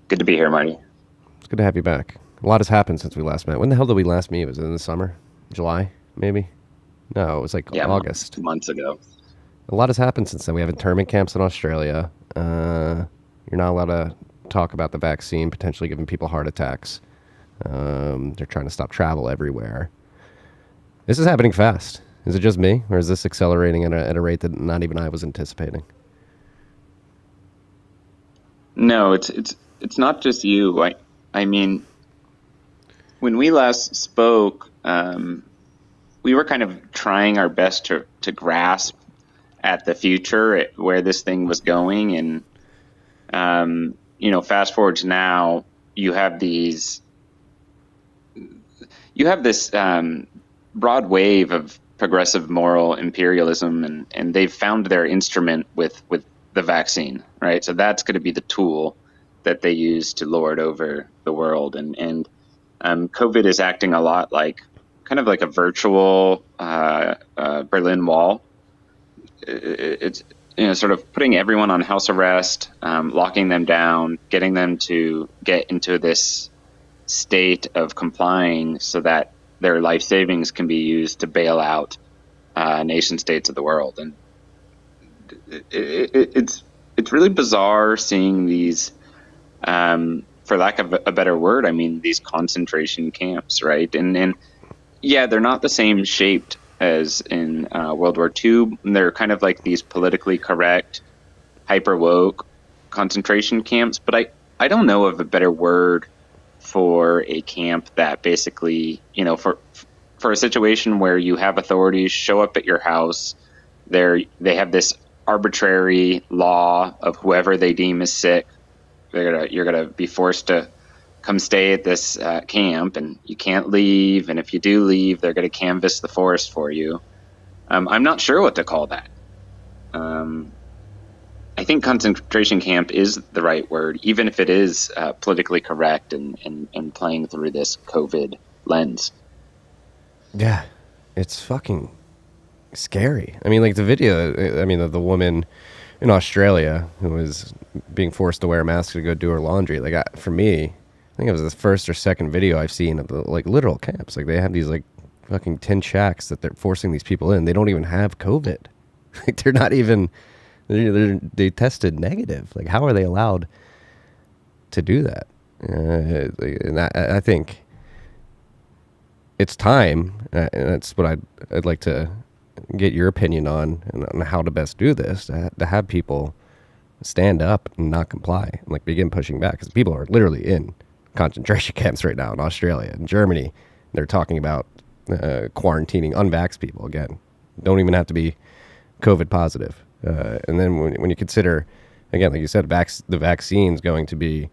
Good to be here, Marty. It's good to have you back. A lot has happened since we last met. When the hell did we last meet? Was it in the summer? July, maybe? No, it was like Yeah, August. months ago. A lot has happened since then. We have internment camps in Australia. You're not allowed to talk about the vaccine potentially giving people heart attacks. They're trying to stop travel everywhere. This is happening fast. Is it just me, or is this accelerating at a rate that not even I was anticipating? No, it's not just you. I mean, when we last spoke, we were kind of trying our best to grasp at the future, at where this thing was going, and fast forward to now, you have this broad wave of progressive moral imperialism, and they've found their instrument with the vaccine, right? So that's going to be the tool that they use to lord over the world, and COVID is acting a lot like kind of like a virtual Berlin Wall. It's sort of putting everyone on house arrest, locking them down, getting them to get into this state of complying so that their life savings can be used to bail out nation states of the world. And it's really bizarre seeing these, for lack of a better word, I mean, these concentration camps, right? And yeah, they're not the same shaped as in World War II. They're kind of like these politically correct, hyper woke concentration camps. But I don't know of a better word for a camp that basically, for a situation where you have authorities show up at your house, they have this arbitrary law of whoever they deem is sick. You're gonna be forced to come stay at this camp, and you can't leave. And if you do leave, they're going to canvass the forest for you. I'm not sure what to call that. I think concentration camp is the right word, even if it is politically correct and playing through this COVID lens. Yeah, it's fucking scary. I mean, like the video, I mean, of the woman in Australia who was being forced to wear a mask to go do her laundry. Like, for me, I think it was the first or second video I've seen of the, like, literal camps. Like, they have these, like, fucking tin shacks that they're forcing these people in. They don't even have COVID. Like, they're not even, they tested negative. Like, how are they allowed to do that? And I think it's time, and that's what I'd like to get your opinion on, and on how to best do this, to have people stand up and not comply and, like, begin pushing back, because people are literally in concentration camps right now in Australia and Germany. They're talking about quarantining unvaxxed people. Again, don't even have to be COVID positive. And then when you consider, again, like you said, the vaccine's going to be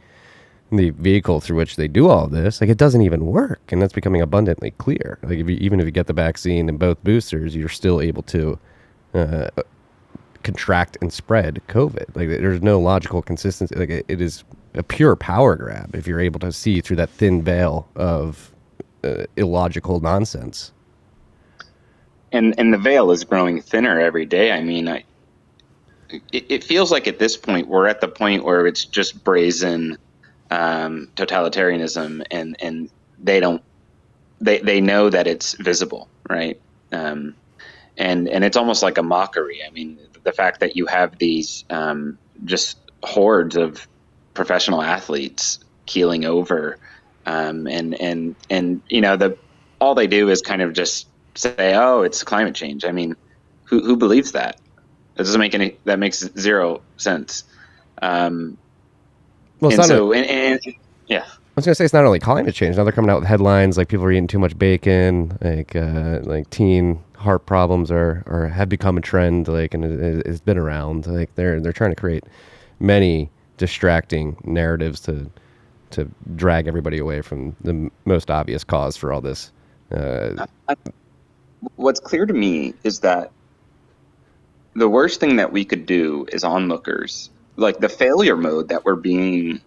the vehicle through which they do all of this, like, it doesn't even work, and that's becoming abundantly clear. Like, even if you get the vaccine and both boosters, you're still able to contract and spread COVID. Like, there's no logical consistency. Like, it is a pure power grab if you're able to see through that thin veil of illogical nonsense. And the veil is growing thinner every day. I mean, it feels like at this point we're at the point where it's just brazen totalitarianism, and they know that it's visible, right? And it's almost like a mockery. I mean, the fact that you have these just hordes of professional athletes keeling over, and all they do is kind of just say, "Oh, it's climate change." I mean, who believes that? That makes zero sense. Well, yeah. I was gonna say, it's not only climate change. Now they're coming out with headlines like people are eating too much bacon, like teen heart problems have become a trend, like, and it's been around. Like, they're trying to create many distracting narratives to drag everybody away from the most obvious cause for all this. What's clear to me is that the worst thing that we could do as onlookers, like the failure mode that we're being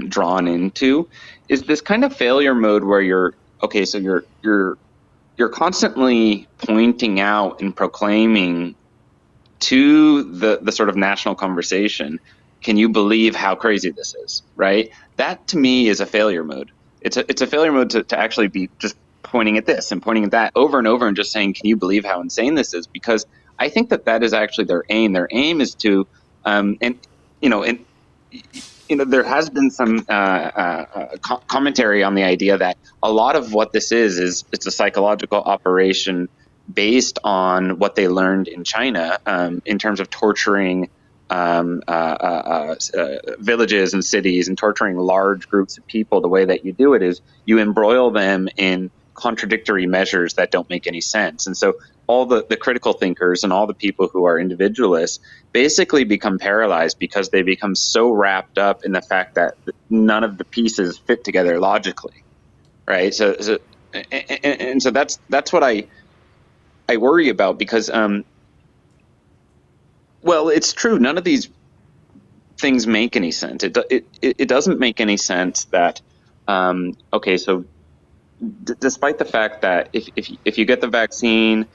drawn into, is this kind of failure mode where you're constantly pointing out and proclaiming to the sort of national conversation can you believe how crazy this is, right? That to me is a failure mode. It's a failure mode to actually be just pointing at this and pointing at that over and over and just saying, can you believe how insane this is? Because I think that is actually their aim. Their aim is to, and there has been some commentary on the idea that a lot of what this is it's a psychological operation based on what they learned in China in terms of torturing villages and cities and torturing large groups of people. The way that you do it is you embroil them in contradictory measures that don't make any sense. And so all the critical thinkers and all the people who are individualists basically become paralyzed because they become so wrapped up in the fact that none of the pieces fit together logically, right? So that's what I worry about, because well, it's true, none of these things make any sense. It doesn't make any sense that okay, so despite the fact that if you get the vaccine,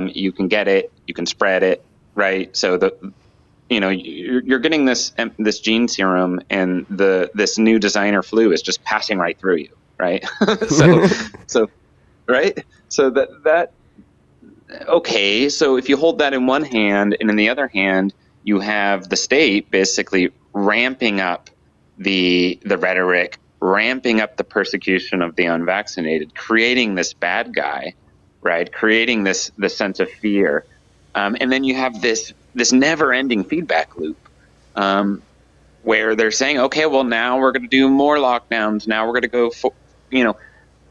you can get it, you can spread it, right? So you're getting this gene serum, and this new designer flu is just passing right through you, right? so right, so that okay. So if you hold that in one hand, and in the other hand you have the state basically ramping up the rhetoric, ramping up the persecution of the unvaccinated, creating this bad guy, right? Creating this sense of fear, and then you have this never-ending feedback loop, where they're saying, okay, well, now we're going to do more lockdowns. Now we're going to go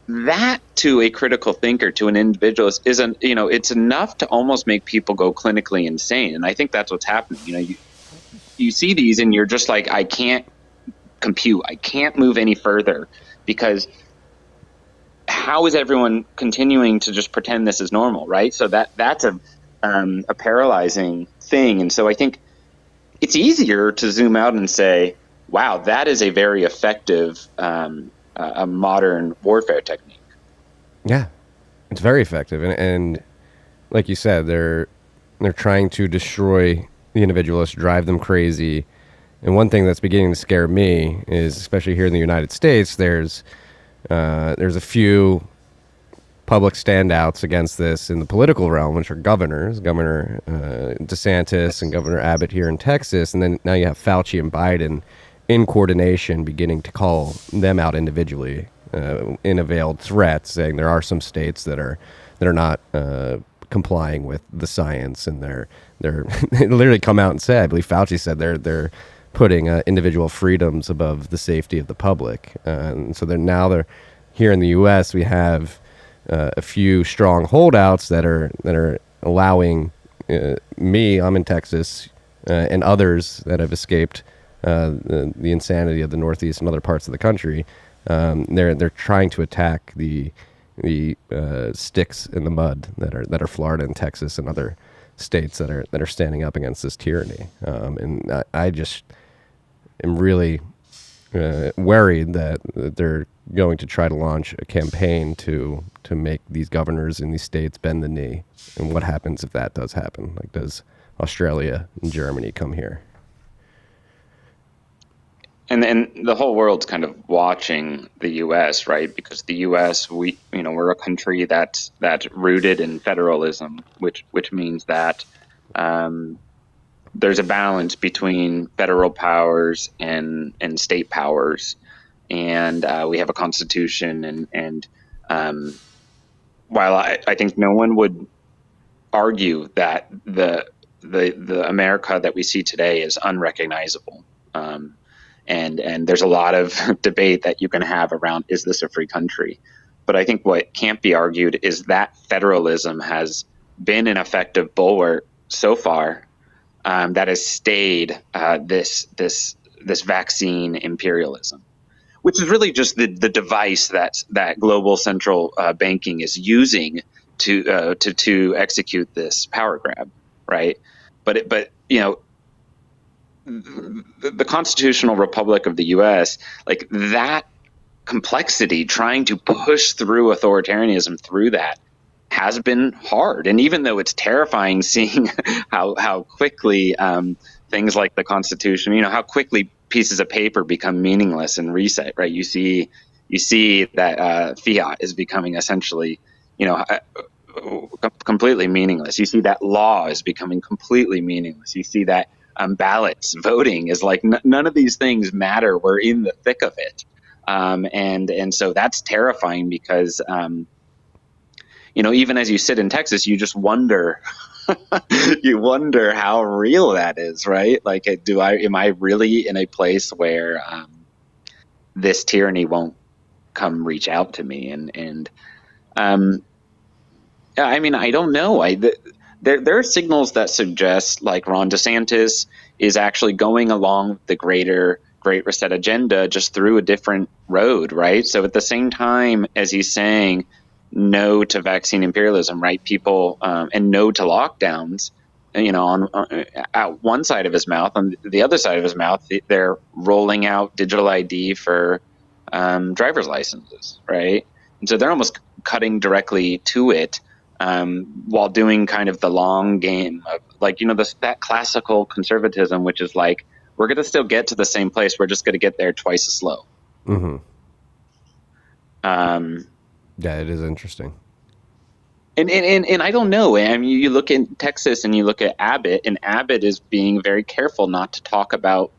that to a critical thinker, to an individualist, isn't, it's enough to almost make people go clinically insane. And I think that's what's happening. You see these and you're just like, I can't compute. I can't move any further, because how is everyone continuing to just pretend this is normal, right? So that's a paralyzing thing. And so I think it's easier to zoom out and say, wow, that is a very effective a modern warfare technique. Yeah, it's very effective, and like you said, they're trying to destroy the individualists, drive them crazy. And one thing that's beginning to scare me is, especially here in the United States, there's a few public standouts against this in the political realm, which are governors, Governor DeSantis and Governor Abbott here in Texas, and then now you have Fauci and Biden in coordination beginning to call them out individually in a veiled threat, saying there are some states that are not complying with the science, and they're they literally come out and say, I believe Fauci said they're putting individual freedoms above the safety of the public. And so they're here in the U.S. we have a few strong holdouts that are allowing me, I'm in Texas, and others that have escaped the insanity of the Northeast and other parts of the country. They're trying to attack the sticks in the mud that are Florida and Texas and other states that are standing up against this tyranny. And I just am really worried that they're going to try to launch a campaign to make these governors in these states bend the knee. And what happens if that does happen? Like, does Australia and Germany come here? And the whole world's kind of watching the U.S., right? Because the U.S., we're a country that's rooted in federalism, which means that there's a balance between federal powers and state powers, and we have a constitution. And while I think no one would argue that the America that we see today is unrecognizable. And there's a lot of debate that you can have around, is this a free country? But I think what can't be argued is that federalism has been an effective bulwark so far that has stayed this vaccine imperialism, which is really just the device that global central banking is using to execute this power grab, right? But the constitutional republic of the U.S., like that complexity, trying to push through authoritarianism through that, has been hard. And even though it's terrifying seeing how quickly things like the Constitution, how quickly pieces of paper become meaningless and reset, right? You see that fiat is becoming essentially, completely meaningless. You see that law is becoming completely meaningless. You see that ballots, voting is like none of these things matter. We're in the thick of it, and so that's terrifying because even as you sit in Texas, you just wonder. You wonder how real that is, right? Like, am I really in a place where this tyranny won't come reach out to me? And I mean, I don't know. There are signals that suggest like Ron DeSantis is actually going along the greater Great Reset agenda, just through a different road, right? So at the same time as he's saying no to vaccine imperialism, right? People and no to lockdowns, on out one side of his mouth. On the other side of his mouth, they're rolling out digital ID for driver's licenses, right? And so they're almost cutting directly to it, while doing kind of the long game of like, that classical conservatism, which is like, we're going to still get to the same place. We're just going to get there twice as slow. Mm-hmm. Yeah, it is interesting. And I don't know. I mean, you look in Texas and you look at Abbott, and Abbott is being very careful not to talk about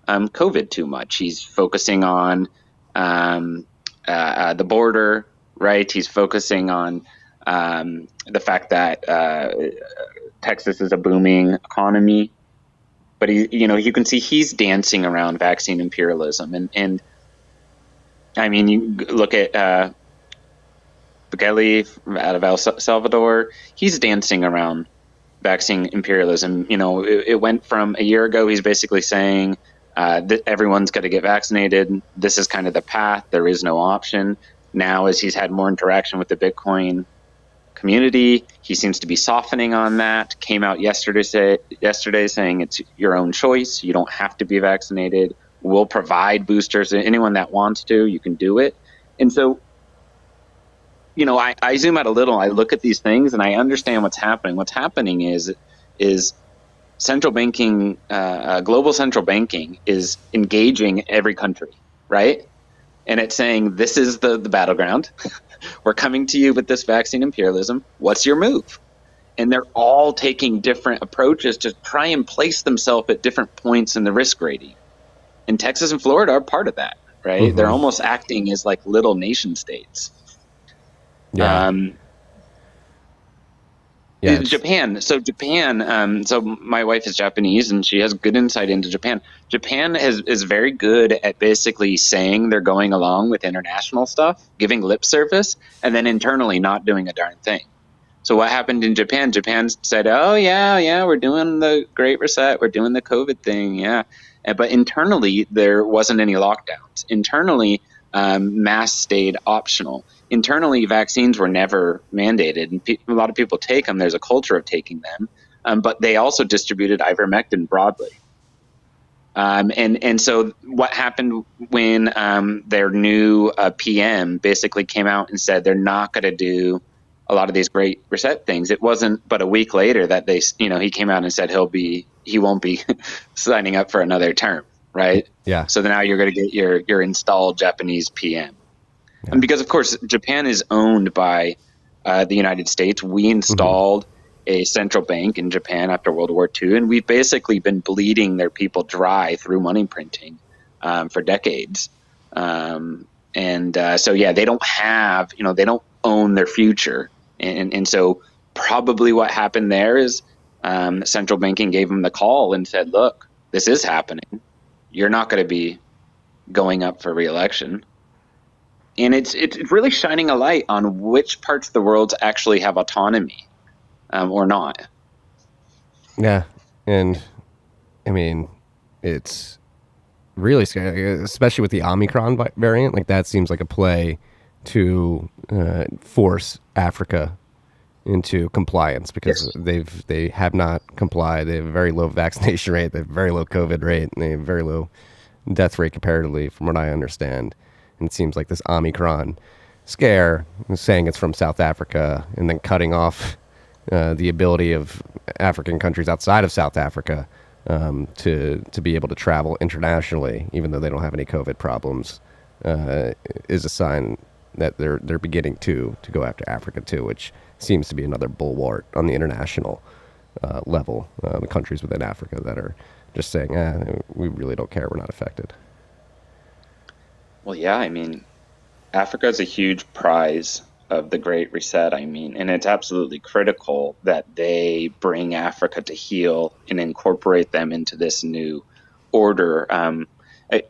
COVID too much. He's focusing on the border, right? He's focusing on the fact that Texas is a booming economy, but you can see he's dancing around vaccine imperialism, and I mean, you look at Bukele out of El Salvador, he's dancing around vaccine imperialism. It went from a year ago, he's basically saying that everyone's got to get vaccinated. This is kind of the path. There is no option. Now, as he's had more interaction with the Bitcoin community, he seems to be softening on that. Came out yesterday saying it's your own choice. You don't have to be vaccinated. We'll provide boosters. Anyone that wants to, you can do it. And so, I zoom out a little. I look at these things and I understand what's happening. What's happening is central banking, global central banking is engaging every country, right? And it's saying, this is the battleground. We're coming to you with this vaccine imperialism. What's your move? And they're all taking different approaches to try and place themselves at different points in the risk rating. And Texas and Florida are part of that, right? Mm-hmm. They're almost acting as like little nation states. Yeah. Japan. So my wife is Japanese and she has good insight into Japan. Japan is very good at basically saying they're going along with international stuff, giving lip service, and then internally not doing a darn thing. So what happened in Japan? Japan said, oh, yeah, we're doing the Great Reset. We're doing the COVID thing, yeah. But internally, there wasn't any lockdowns. Internally, masks stayed optional. Internally, vaccines were never mandated, and a lot of people take them. There's a culture of taking them, but they also distributed ivermectin broadly. And so what happened when their new PM basically came out and said they're not going to do a lot of these Great Reset things? It wasn't but a week later that he came out and said he won't be signing up for another term, right? Yeah. So now you're going to get your installed Japanese PM. Yeah. And because, of course, Japan is owned by the United States. We installed a central bank in Japan after World War II, and we've basically been bleeding their people dry through money printing for decades. So, they don't have, they don't own their future. And so probably what happened there is central banking gave them the call and said, look, this is happening. You're not going to be going up for re-election. And it's really shining a light on which parts of the world actually have autonomy or not. Yeah. And I mean, it's really scary, especially with the Omicron variant. Like, that seems like a play to force Africa into compliance, because they have not complied. They have a very low vaccination rate. They have a very low COVID rate, and they have a very low death rate comparatively, from what I understand. And it seems like this Omicron scare, saying it's from South Africa, and then cutting off the ability of African countries outside of South Africa to be able to travel internationally, even though they don't have any COVID problems, is a sign that they're beginning to go after Africa too, which seems to be another bulwark on the international level. The countries within Africa that are just saying, we really don't care, we're not affected. Well, yeah, I mean, Africa is a huge prize of the Great Reset. I mean, and it's absolutely critical that they bring Africa to heel and incorporate them into this new order. I,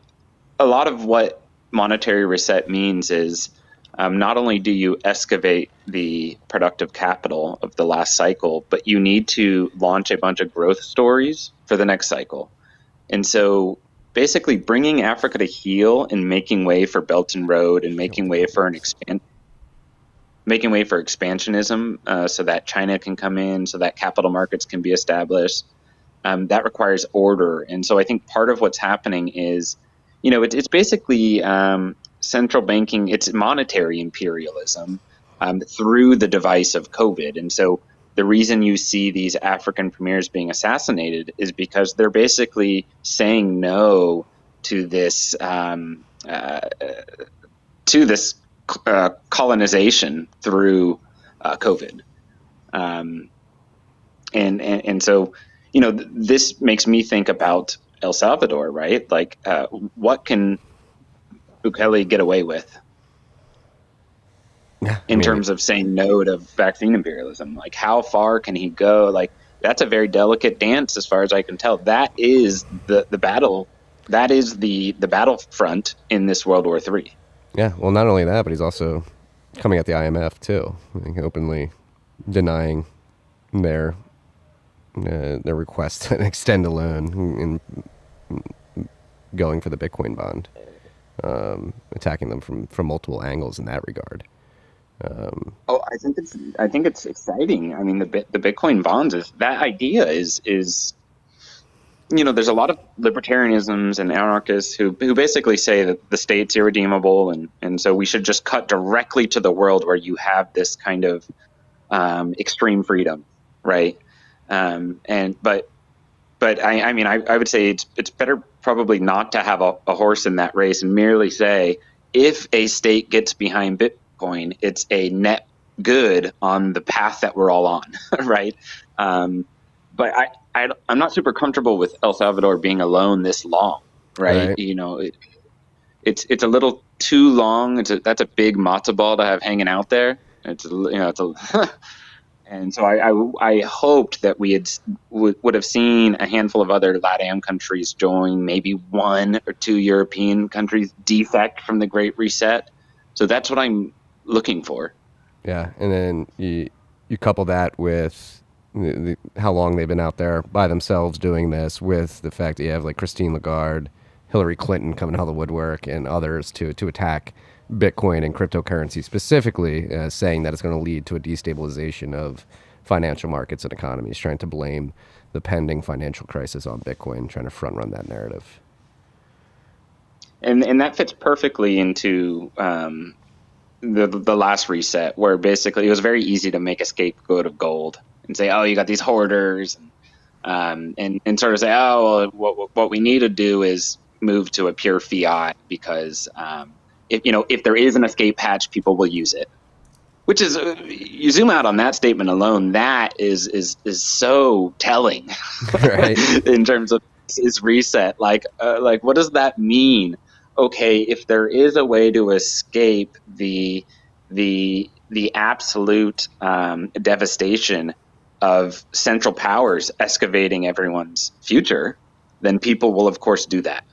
a lot of what monetary reset means is not only do you excavate the productive capital of the last cycle, but you need to launch a bunch of growth stories for the next cycle. And so basically bringing Africa to heel and making way for Belt and Road and making way for expansionism, so that China can come in, so that capital markets can be established. That requires order. And so I think part of what's happening is, it's basically central banking, it's monetary imperialism through the device of COVID. And so the reason you see these African premiers being assassinated is because they're basically saying no to this colonization through COVID. Um, and so, this makes me think about El Salvador, right? Like, what can Bukele get away with Yeah, I in mean, terms of saying no to vaccine imperialism? Like, how far can he go? Like, that's a very delicate dance, as far as I can tell. That is the battle. That is the battlefront in this World War III. yeah. Well, not only that, but he's also coming at the IMF too, I think openly denying their their request to extend a loan and going for the Bitcoin bond, attacking them from multiple angles in that regard. Oh, I think it's exciting. I mean, the Bitcoin bonds is that idea is there's a lot of libertarianisms and anarchists who basically say that the state's irredeemable, and so we should just cut directly to the world where you have this kind of extreme freedom, right? And but I mean, I would say it's better probably not to have a horse in that race and merely say, if a state gets behind Bitcoin, it's a net good on the path that we're all on, right? But I'm not super comfortable with El Salvador being alone this long, right? Right. It's a little too long. That's a big matzo ball to have hanging out there. It's a And so I hoped that we would have seen a handful of other LATAM countries join, maybe one or two European countries defect from the Great Reset. So that's what I'm looking for. Yeah, and then you couple that with how long they've been out there by themselves doing this, with the fact that you have like Christine Lagarde, Hillary Clinton coming out of the woodwork, and others to attack Bitcoin and cryptocurrency specifically, saying that it's going to lead to a destabilization of financial markets and economies, trying to blame the pending financial crisis on Bitcoin, trying to front run that narrative. And that fits perfectly into the last reset, where basically it was very easy to make a scapegoat of gold and say, oh, you got these hoarders, and sort of say, oh, well, what we need to do is move to a pure fiat, because if there is an escape hatch, people will use it. Which is, you zoom out on that statement alone, that is so telling, Right. in terms of his reset. Like what does that mean? Okay, if there is a way to escape the absolute devastation of central powers excavating everyone's future, then people will of course do that.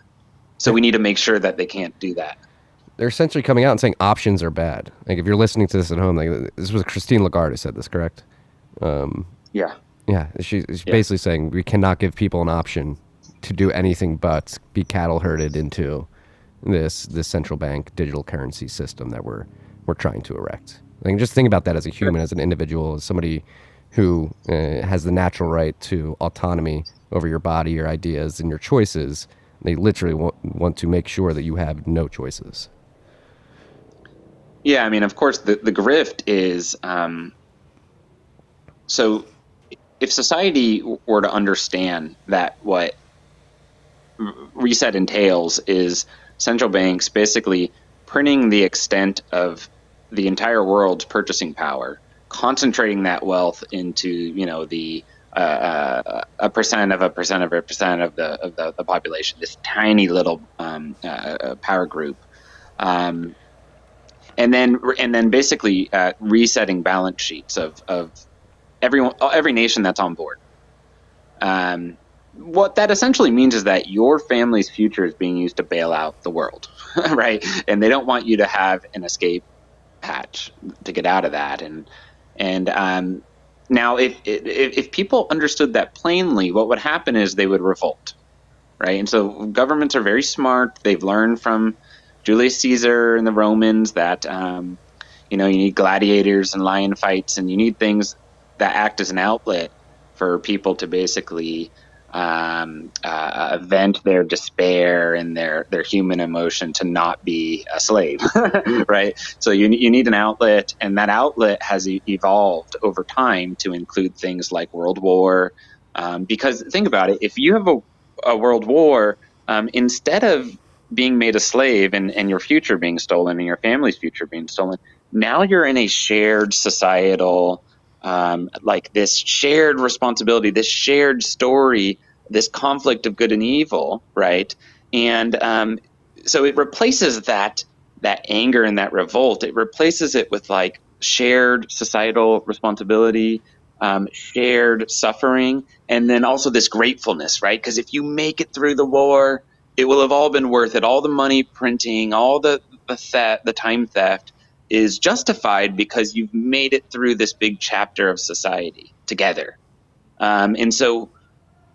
So we need to make sure that they can't do that. They're essentially coming out and saying options are bad. Like, if you're listening to this at home, like, this was Christine Lagarde who said this, correct? Yeah. Yeah, she's basically saying we cannot give people an option to do anything but be cattle herded into this central bank digital currency system that we're trying to erect. Like, just think about that as a human, as an individual, as somebody who has the natural right to autonomy over your body, your ideas, and your choices. They literally want to make sure that you have no choices. Yeah, I mean, of course, the grift is so if society were to understand that what reset entails is central banks basically printing the extent of the entire world's purchasing power, concentrating that wealth into, the a percent of a percent of a percent of the population, this tiny little power group, um, and then basically resetting balance sheets of every nation that's on board. Um, what that essentially means is that your family's future is being used to bail out the world, right? And they don't want you to have an escape hatch to get out of that. And now, if people understood that plainly, what would happen is they would revolt, right? And so governments are very smart. They've learned from Julius Caesar and the Romans that you need gladiators and lion fights, and you need things that act as an outlet for people to basically vent their despair and their human emotion to not be a slave, right? So you need an outlet, and that outlet has evolved over time to include things like world war. Because think about it, if you have a world war, instead of being made a slave and your future being stolen and your family's future being stolen, now you're in a shared societal, like this shared responsibility, this shared story, this conflict of good and evil, right? And so it replaces that anger and that revolt. It replaces it with like shared societal responsibility, shared suffering, and then also this gratefulness, right? Because if you make it through the war, it will have all been worth it. All the money printing, all the time theft is justified because you've made it through this big chapter of society together. And so,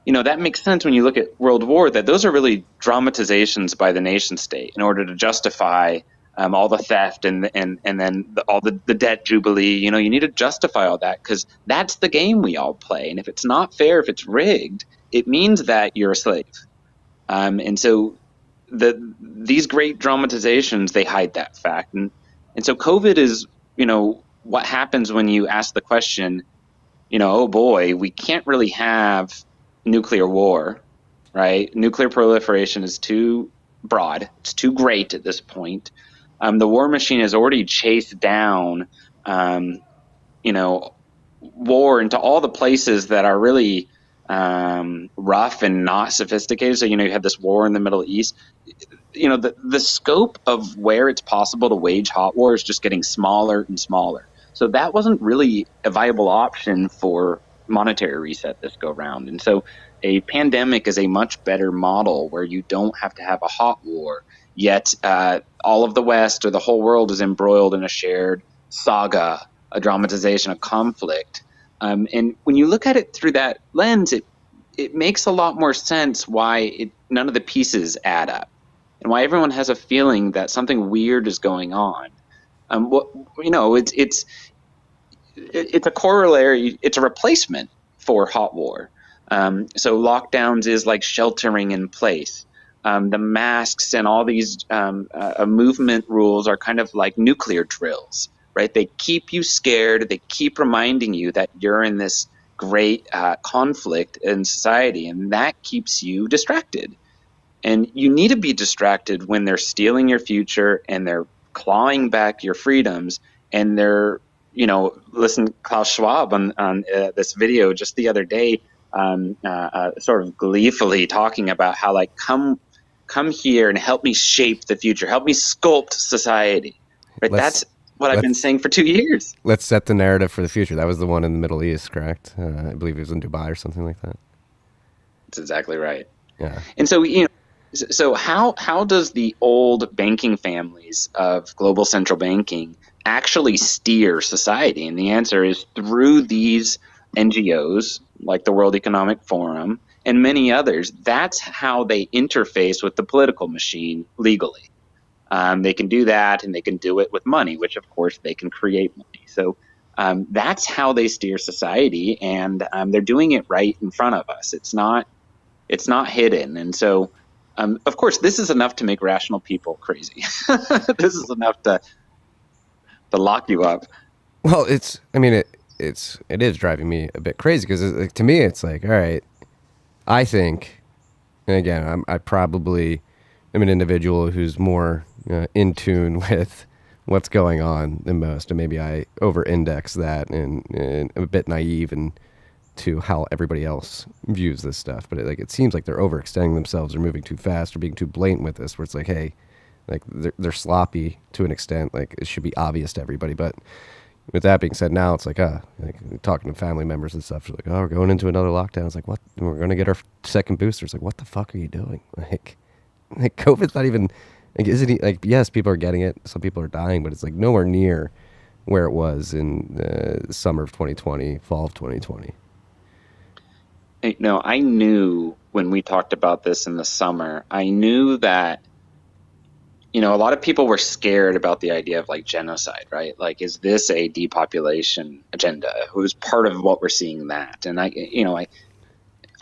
that makes sense when you look at World War, that those are really dramatizations by the nation state in order to justify all the theft and then all the debt jubilee. You need to justify all that because that's the game we all play. And if it's not fair, if it's rigged, it means that you're a slave. And so these great dramatizations, they hide that fact. And so COVID is, what happens when you ask the question, oh boy, we can't really have nuclear war, right? Nuclear proliferation is too broad. It's too great at this point. The war machine has already chased down, war into all the places that are really rough and not sophisticated. So, you have this war in the Middle East. The scope of where it's possible to wage hot war is just getting smaller and smaller. So that wasn't really a viable option for monetary reset this go round. And so a pandemic is a much better model where you don't have to have a hot war, yet all of the West or the whole world is embroiled in a shared saga, a dramatization, a conflict. And when you look at it through that lens, it makes a lot more sense why none of the pieces add up and why everyone has a feeling that something weird is going on. It's a corollary, it's a replacement for hot war. So lockdowns is like sheltering in place. The masks and all these movement rules are kind of like nuclear drills, right? They keep you scared. They keep reminding you that you're in this great conflict in society, and that keeps you distracted. And you need to be distracted when they're stealing your future and they're clawing back your freedoms, and they're, listen, Klaus Schwab on this video just the other day, sort of gleefully talking about how, like, come here and help me shape the future, help me sculpt society. Right? That's what I've been saying for 2 years. Let's set the narrative for the future. That was the one in the Middle East, correct? I believe it was in Dubai or something like that. That's exactly right. Yeah. And so, so how does the old banking families of global central banking actually steer society? And the answer is through these NGOs like the World Economic Forum and many others. That's how they interface with the political machine legally. They can do that, and they can do it with money, which of course they can create money. So that's how they steer society, and they're doing it right in front of us. It's not hidden. And so, of course, this is enough to make rational people crazy. This is enough to lock you up. Well, it is driving me a bit crazy because like, to me it's like, all right, I think, and again, I probably am an individual who's more in tune with what's going on than most, and maybe I over-index that and I'm a bit naive and to how everybody else views this stuff. But it seems like they're overextending themselves or moving too fast or being too blatant with this. Where it's like, hey, like they're sloppy to an extent. Like it should be obvious to everybody. But with that being said, now it's like, like talking to family members and stuff. They're like, oh, we're going into another lockdown. It's like, what? We're going to get our second booster. It's like, what the fuck are you doing? Like COVID's not even. Like, isn't he like? Yes, people are getting it. Some people are dying, but it's like nowhere near where it was in the summer of 2020, fall of 2020. No, I knew when we talked about this in the summer, I knew that, a lot of people were scared about the idea of like genocide, right? Like, is this a depopulation agenda? It was part of what we're seeing that. And I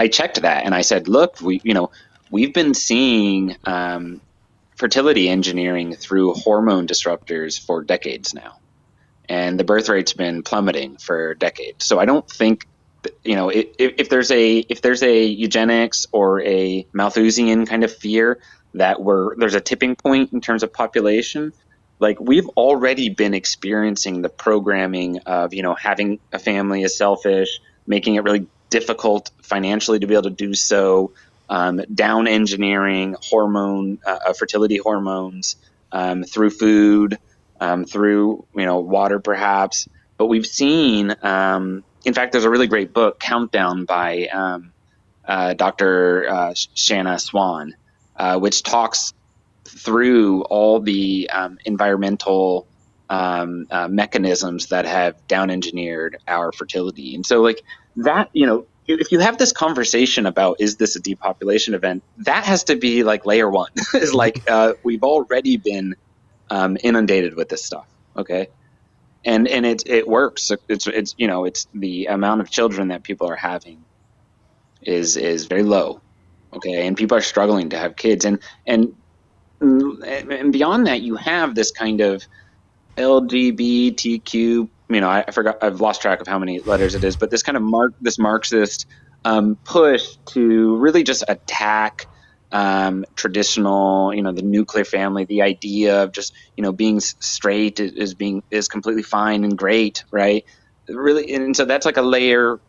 checked that and I said, look, we've been seeing fertility engineering through hormone disruptors for decades now. And the birth rate's been plummeting for decades. So I don't think, if there's a eugenics or a Malthusian kind of fear that there's a tipping point in terms of population, like we've already been experiencing the programming of, having a family is selfish, making it really difficult financially to be able to do so, down engineering fertility hormones through food, through water perhaps. But we've seen, in fact, there's a really great book, Countdown, by Dr. Shanna Swan, which talks through all the environmental mechanisms that have down engineered our fertility. And so like that, if you have this conversation about, is this a depopulation event, that has to be like layer one is like, we've already been inundated with this stuff. Okay. And it works. It's the amount of children that people are having is very low. Okay. And people are struggling to have kids. And beyond that, you have this kind of LGBTQ, I forgot, I've lost track of how many letters it is, but this kind of this Marxist push to really just attack traditional, the nuclear family, the idea of just, being straight is completely fine and great, right? Really, and so that's like a layer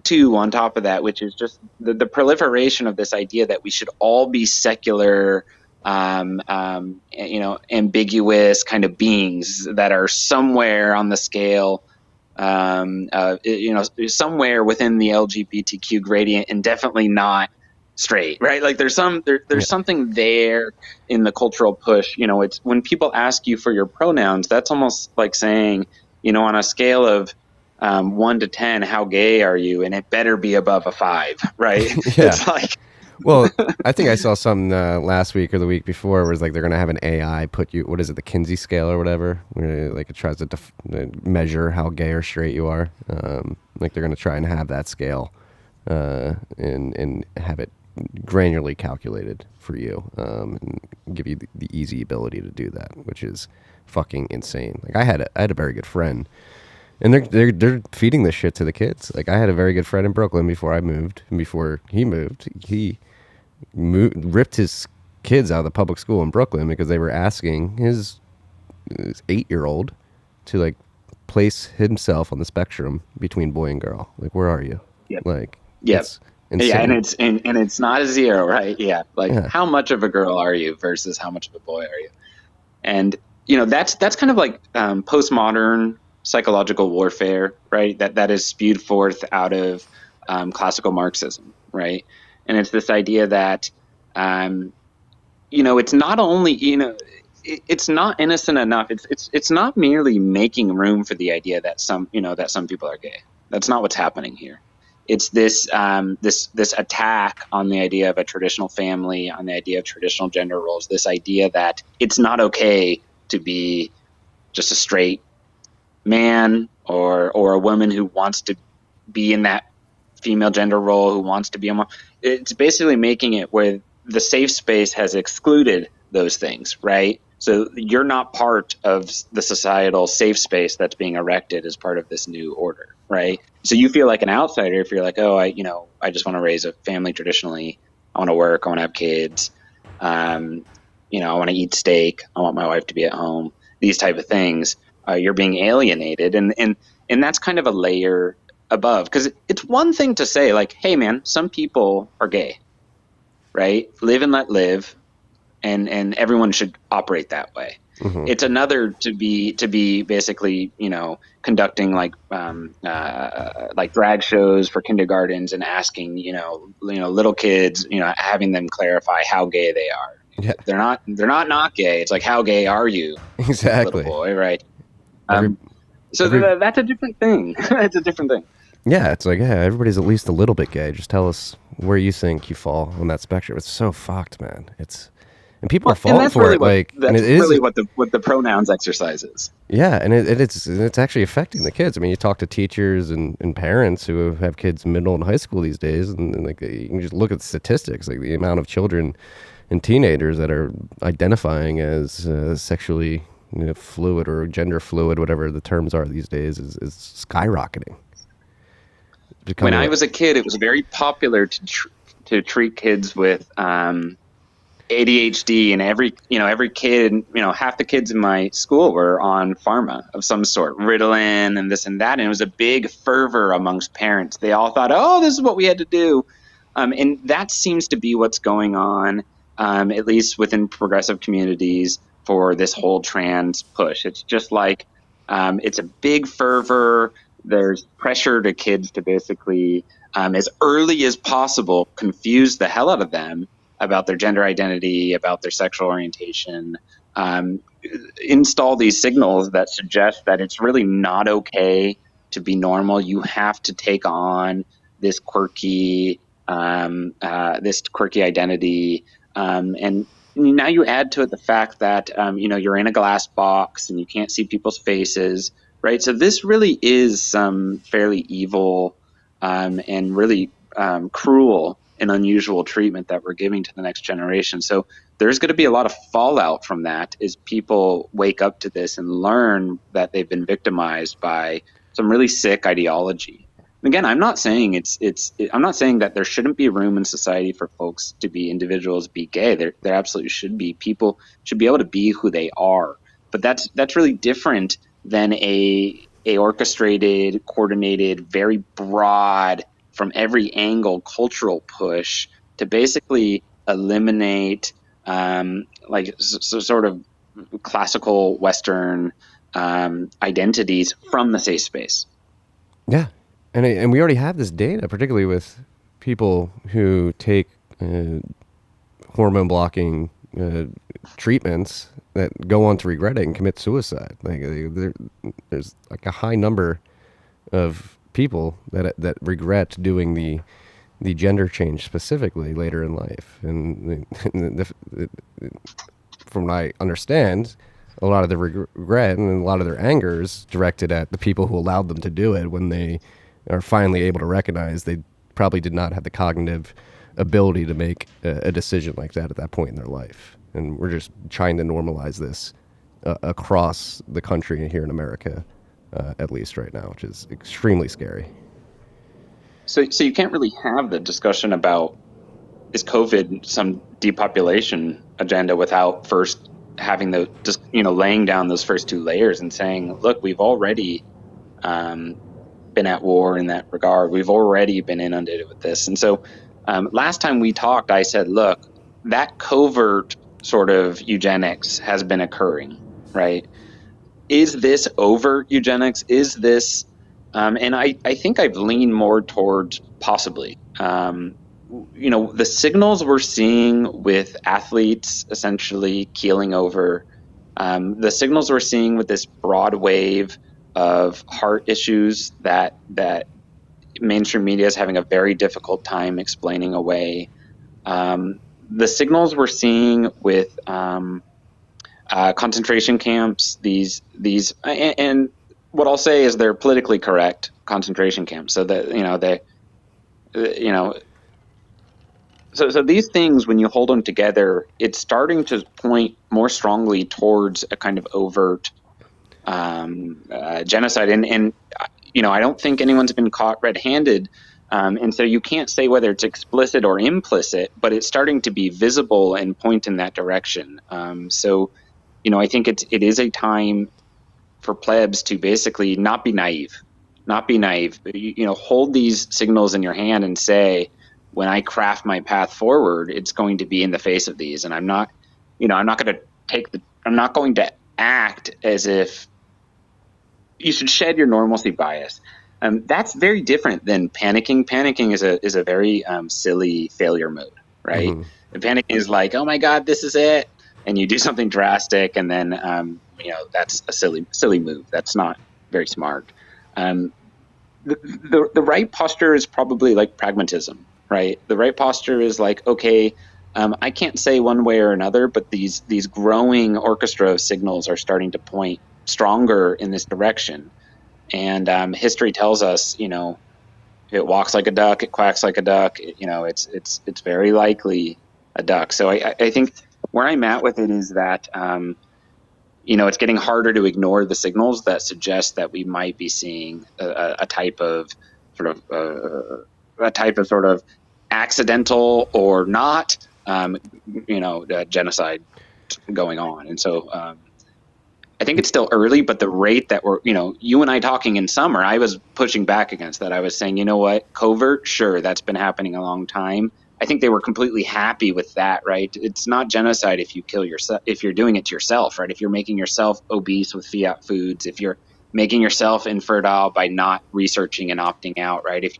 two on top of that, which is just the proliferation of this idea that we should all be secular, ambiguous kind of beings that are somewhere on the scale, somewhere within the LGBTQ gradient, and definitely not straight, right? Like there's something there in the cultural push. It's when people ask you for your pronouns, that's almost like saying, on a scale of 1 to 10, how gay are you? And it better be above a 5, right? Yeah. It's like, well, I think I saw something last week or the week before where it's like they're going to have an AI put you, what is it, the Kinsey scale or whatever, where like it tries to measure how gay or straight you are. Like they're going to try and have that scale and have it granularly calculated for you, and give you the easy ability to do that, which is fucking insane. Like I had a very good friend, and they're feeding this shit to the kids. Like I had a very good friend in Brooklyn before I moved, and before he moved, ripped his kids out of the public school in Brooklyn because they were asking his 8-year-old to like place himself on the spectrum between boy and girl. Like, where are you? Yep. Like, yep. Insane. Yeah, and it's not a 0, right? Yeah, like how much of a girl are you versus how much of a boy are you? And that's kind of like postmodern psychological warfare, right? That is spewed forth out of classical Marxism, right? And it's this idea that it's not only it's not innocent enough. It's not merely making room for the idea that some people are gay. That's not what's happening here. It's this attack on the idea of a traditional family, on the idea of traditional gender roles, this idea that it's not okay to be just a straight man or a woman who wants to be in that female gender role, who wants to be a mom. It's basically making it where the safe space has excluded those things, right? So you're not part of the societal safe space that's being erected as part of this new order. right? So you feel like an outsider if you're like, oh, I just want to raise a family traditionally. I want to work. I want to have kids. Um, I want to eat steak. I want my wife to be at home. These type of things. You're being alienated, and that's kind of a layer above, because it's one thing to say like, hey, man, some people are gay, right? Live and let live, and everyone should operate that way. Hmm. It's another to be basically, conducting like drag shows for kindergartens and asking, little kids, having them clarify how gay they are. Yeah, They're not gay. It's like, how gay are you, little exactly. boy, right? Every Um, so every that's a different thing. It's a different thing. Yeah, it's like, yeah, everybody's at least a little bit gay. Just tell us where you think you fall on that spectrum. It's so fucked, man. And people are Well, and falling for it. Like, and it is, what the pronouns exercise is. yeah, and it's actually affecting the kids. I mean, you talk to teachers and parents who have kids in middle and high school these days, and like you can just look at the statistics, like the amount of children and teenagers that are identifying as sexually fluid or gender fluid, whatever the terms are these days, is skyrocketing. It's When becoming I a, was a kid, it was very popular to treat kids with ADHD, and every kid, half the kids in my school were on pharma of some sort, Ritalin and this and that, and it was a big fervor amongst parents. They all thought, oh, this is what we had to do, and that seems to be what's going on, at least within progressive communities, for this whole trans push. It's just like, it's a big fervor. There's pressure to kids to basically, as early as possible, confuse the hell out of them about their gender identity, about their sexual orientation, um, install these signals that suggest that it's really not okay to be normal. You have to take on this this quirky identity, and now you add to it the fact that you're in a glass box and you can't see people's faces, right? So this really is some fairly evil, and really cruel and unusual treatment that we're giving to the next generation. So there's going to be a lot of fallout from that as people wake up to this and learn that they've been victimized by some really sick ideology. And again, I'm not saying I'm not saying that there shouldn't be room in society for folks to be individuals, be gay. There absolutely should be. People should be able to be who they are. But that's really different than a orchestrated, coordinated, very broad, from every angle cultural push to basically eliminate, sort of classical Western identities from the safe space. yeah, and we already have this data, particularly with people who take hormone blocking treatments that go on to regret it and commit suicide. Like there's like a high number of people that regret doing the gender change specifically later in life, and from what I understand, a lot of the regret and a lot of their anger is directed at the people who allowed them to do it when they are finally able to recognize they probably did not have the cognitive ability to make a decision like that at that point in their life. And we're just trying to normalize this across the country and here in America, at least right now, which is extremely scary. So you can't really have the discussion about, is COVID some depopulation agenda, without first having the just laying down those first two layers and saying, look, we've already been at war in that regard. We've already been inundated with this. And so last time we talked, I said, look, that covert sort of eugenics has been occurring, right? Is this overt eugenics? Is this, and I think I've leaned more towards possibly. The signals we're seeing with athletes essentially keeling over, the signals we're seeing with this broad wave of heart issues that mainstream media is having a very difficult time explaining away. The signals we're seeing with concentration camps, and what I'll say is they're politically correct concentration camps. So that so these things, when you hold them together, it's starting to point more strongly towards a kind of overt genocide. And I don't think anyone's been caught red-handed. And so you can't say whether it's explicit or implicit, but it's starting to be visible and point in that direction. I think it is a time for plebs to basically not be naive, hold these signals in your hand and say, when I craft my path forward, it's going to be in the face of these. And I'm not going to act as if you should shed your normalcy bias. That's very different than panicking. Panicking is a very silly failure mode, right? Mm-hmm. And panicking is like, oh my God, this is it. And you do something drastic, and then that's a silly move. That's not very smart. The right posture is probably like pragmatism, right? The right posture is like, okay, I can't say one way or another, but these growing orchestra of signals are starting to point stronger in this direction. And history tells us, if it walks like a duck, it quacks like a duck. It's very likely a duck. So I think where I'm at with it is that it's getting harder to ignore the signals that suggest that we might be seeing a type of sort of accidental or not, genocide going on. And so I think it's still early, but the rate that you and I talking in summer, I was pushing back against that. I was saying, you know what, covert, sure, that's been happening a long time. I think they were completely happy with that, right? It's not genocide if you kill yourself, if you're doing it to yourself, right? If you're making yourself obese with fiat foods, if you're making yourself infertile by not researching and opting out, right? If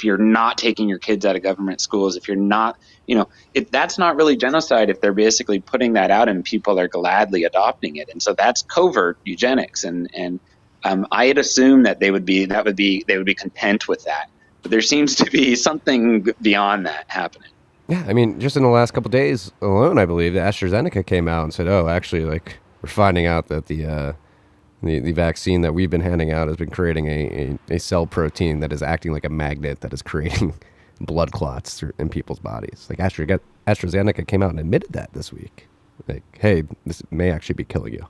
you're not taking your kids out of government schools, if you're not, that's not really genocide if they're basically putting that out and people are gladly adopting it. And so that's covert eugenics. And I had assumed that they would be content with that. But there seems to be something beyond that happening. Yeah, I mean, just in the last couple of days alone, I believe AstraZeneca came out and said, "Oh, actually, like we're finding out that the vaccine that we've been handing out has been creating a cell protein that is acting like a magnet that is creating blood clots in people's bodies." Like AstraZeneca came out and admitted that this week. Like, hey, this may actually be killing you.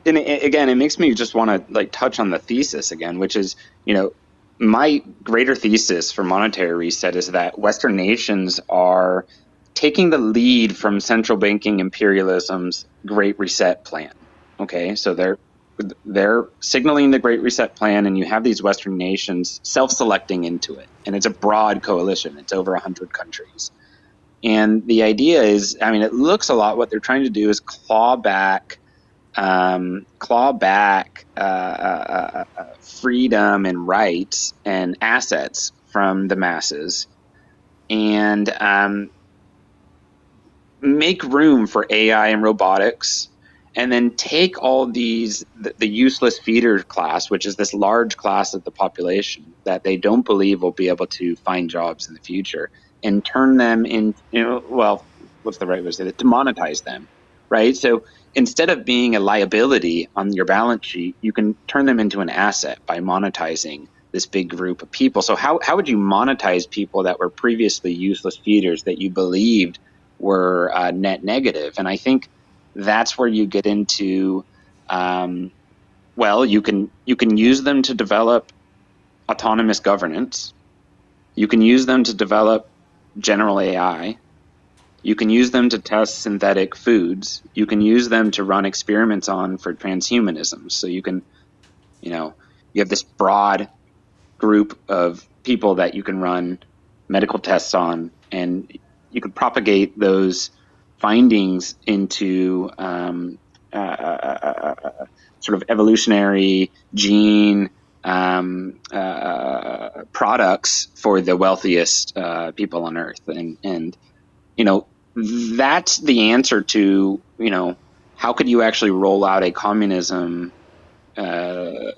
Again, it makes me just want to touch on the thesis again, which is, my greater thesis for monetary reset is that Western nations are taking the lead from central banking imperialism's Great Reset plan. Okay, so they're signaling the Great Reset plan, and you have these Western nations self-selecting into it, and it's a broad coalition. It's over 100 countries, and the idea is, it looks a lot. What they're trying to do is claw back freedom and rights and assets from the masses, and make room for AI and robotics, and then take all these the useless feeder class, which is this large class of the population that they don't believe will be able to find jobs in the future, and turn them in. What's the right way to say that? To monetize them, right? So instead of being a liability on your balance sheet, you can turn them into an asset by monetizing this big group of people. So how would you monetize people that were previously useless feeders that you believed were net negative? And I think that's where you get into, you can use them to develop autonomous governance. You can use them to develop general AI. You can use them to test synthetic foods. You can use them to run experiments on for transhumanism. So you can, you have this broad group of people that you can run medical tests on, and you can propagate those findings into sort of evolutionary gene products for the wealthiest people on Earth. And that's the answer to, how could you actually roll out a communism, a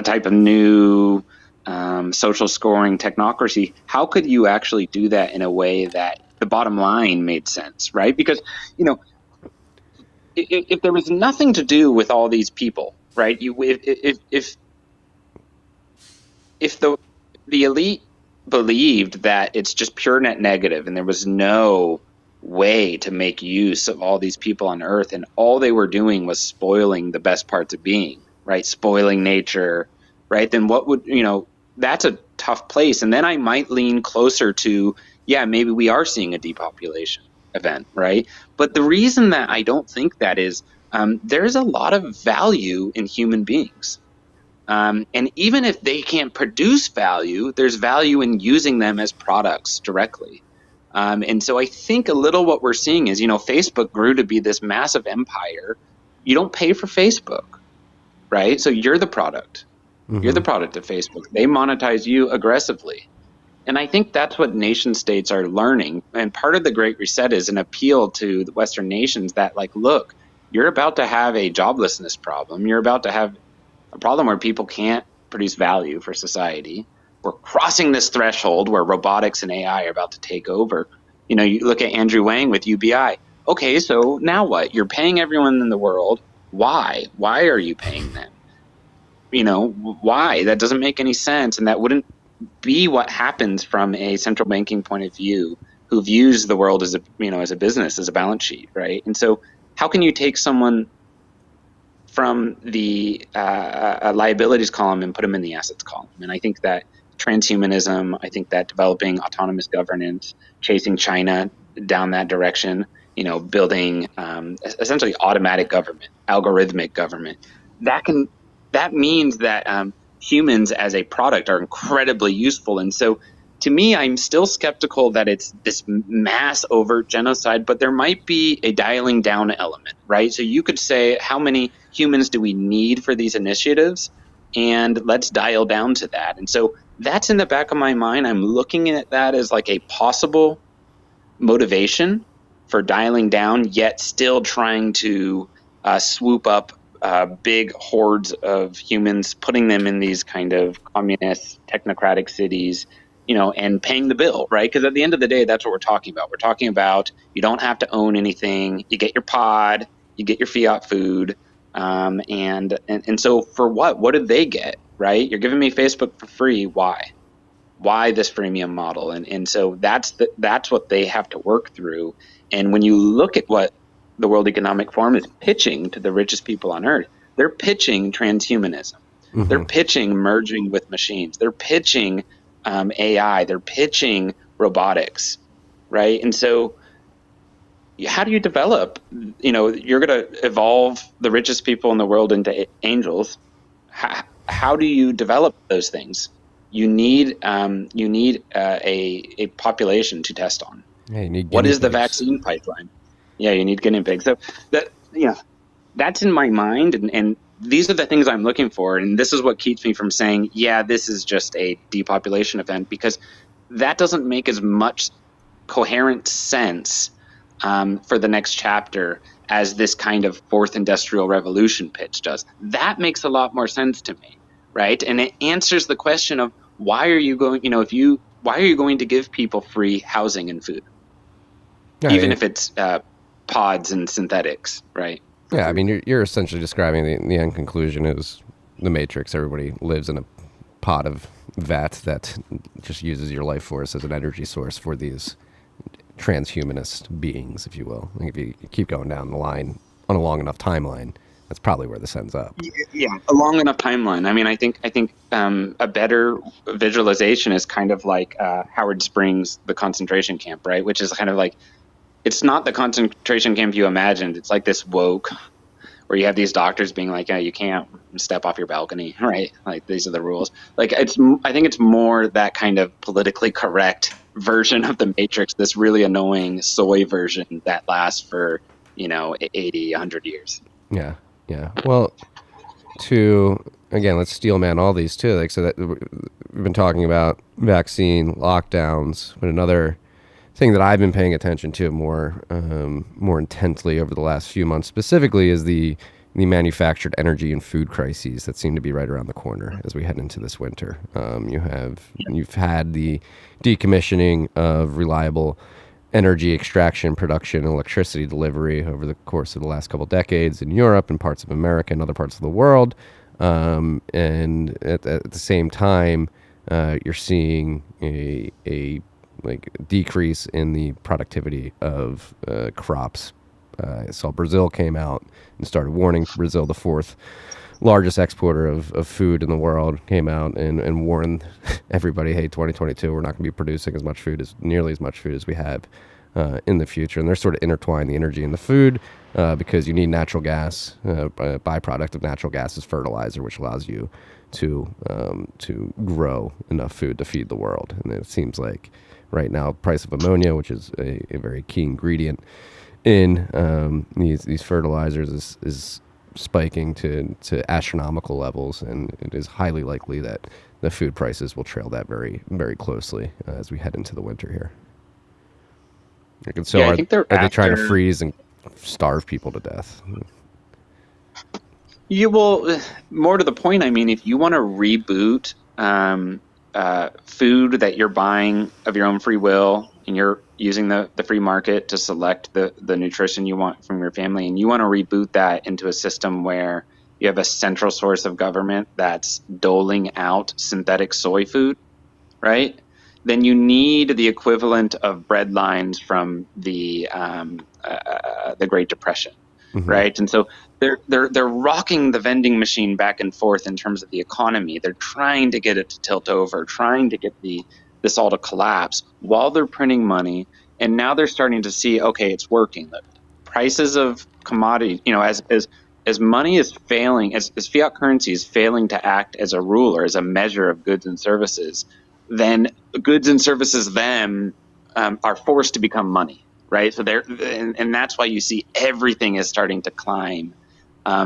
type of new social scoring technocracy? How could you actually do that in a way that the bottom line made sense, right? Because, if there was nothing to do with all these people, right? If the elite believed that it's just pure net negative and there was no way to make use of all these people on Earth, and all they were doing was spoiling the best parts of being, right? Spoiling nature, right? Then what would, that's a tough place. And then I might lean closer to, yeah, maybe we are seeing a depopulation event, right? But the reason that I don't think that is, there's a lot of value in human beings. And even if they can't produce value, there's value in using them as products directly. And so I think a little what we're seeing is, Facebook grew to be this massive empire. You don't pay for Facebook, right? So you're the product. You're the Mm-hmm. product of Facebook. They monetize you aggressively. And I think that's what nation states are learning. And part of the Great Reset is an appeal to the Western nations that, like, look, you're about to have a joblessness problem. You're about to have a problem where people can't produce value for society. We're crossing this threshold where robotics and AI are about to take over. You look at Andrew Wang with UBI. Okay, so now what? You're paying everyone in the world. Why? Why are you paying them? Why? That doesn't make any sense. And that wouldn't be what happens from a central banking point of view, who views the world as a business, as a balance sheet, right? And so how can you take someone from the liabilities column and put them in the assets column? And I think that transhumanism, I think that developing autonomous governance, chasing China down that direction, building essentially automatic government, algorithmic government, that means that humans as a product are incredibly useful. And so to me, I'm still skeptical that it's this mass overt genocide, but there might be a dialing down element, right? So you could say, how many humans do we need for these initiatives? And let's dial down to that. And so that's in the back of my mind. I'm looking at that as like a possible motivation for dialing down, yet still trying to swoop up big hordes of humans, putting them in these kind of communist, technocratic cities, and paying the bill, right? Because at the end of the day, that's what we're talking about. We're talking about, you don't have to own anything. You get your pod, you get your fiat food, and so for what? What did they get, right? You're giving me Facebook for free. Why? Why this freemium model? And so that's what they have to work through. And when you look at what the World Economic Forum is pitching to the richest people on Earth, they're pitching transhumanism. They're Mm-hmm. pitching merging with machines. They're pitching AI. They're pitching robotics, right? And so how do you develop? You're going to evolve the richest people in the world into angels. How do you develop those things? You need a population to test on. Yeah, you need What guinea is the pigs. vaccine pipeline? Yeah, you need guinea pigs. So that that's in my mind, and these are the things I'm looking for, and this is what keeps me from saying, yeah, this is just a depopulation event, because that doesn't make as much coherent sense for the next chapter as this kind of fourth industrial revolution pitch does. That makes a lot more sense to me, right? And it answers the question of why are you going, why are you going to give people free housing and food, even Yeah, if it's pods and synthetics, right? For yeah. I food. mean, you're essentially describing the end conclusion is the Matrix. Everybody lives in a pot of vat that just uses your life force as an energy source for these transhumanist beings, if you will. Like if you keep going down the line on a long enough timeline, that's probably where this ends up. Yeah, a long enough timeline. I mean, I think a better visualization is kind of like Howard Springs, the concentration camp, right? Which is kind of like, it's not the concentration camp you imagined. It's like this woke, where you have these doctors being like, "Yeah, you can't step off your balcony," right? Like, these are the rules. Like, I think it's more that kind of politically correct version of the Matrix. This really annoying soy version that lasts for 80, 100 years. Yeah, yeah. Well, to again, let's steel man all these too. Like so that we've been talking about vaccine lockdowns, but another thing that I've been paying attention to more intently over the last few months, specifically, is the manufactured energy and food crises that seem to be right around the corner as we head into this winter. You've had the decommissioning of reliable energy extraction, production, and electricity delivery over the course of the last couple decades in Europe and parts of America and other parts of the world. And at the same time, you're seeing a like decrease in the productivity of crops. I saw Brazil came out and started warning. Brazil, the fourth largest exporter of food in the world, came out and warned everybody, hey, 2022, we're not going to be producing nearly as much food as we have in the future. And they're sort of intertwined, the energy and the food, because you need natural gas. A byproduct of natural gas is fertilizer, which allows you to grow enough food to feed the world. And it seems like right now, price of ammonia, which is a very key ingredient in these fertilizers, is spiking to astronomical levels, and it is highly likely that the food prices will trail that very, very closely as we head into the winter here. And so Yeah, I think they're are they trying to after. freeze and starve people to death? You will, more to the point, I mean, if you want to reboot food that you're buying of your own free will, and you're using the free market to select the nutrition you want from your family, and you want to reboot that into a system where you have a central source of government that's doling out synthetic soy food, right? Then you need the equivalent of bread lines from the Great Depression, Mm-hmm. right? And so they're rocking the vending machine back and forth in terms of the economy. They're trying to get it to tilt over, trying to get this all to collapse while they're printing money. And now they're starting to see, okay, it's working. The prices of commodity, as money is failing, as fiat currency is failing to act as a ruler, as a measure of goods and services, then goods and services then are forced to become money, right? So and that's why you see everything is starting to climb,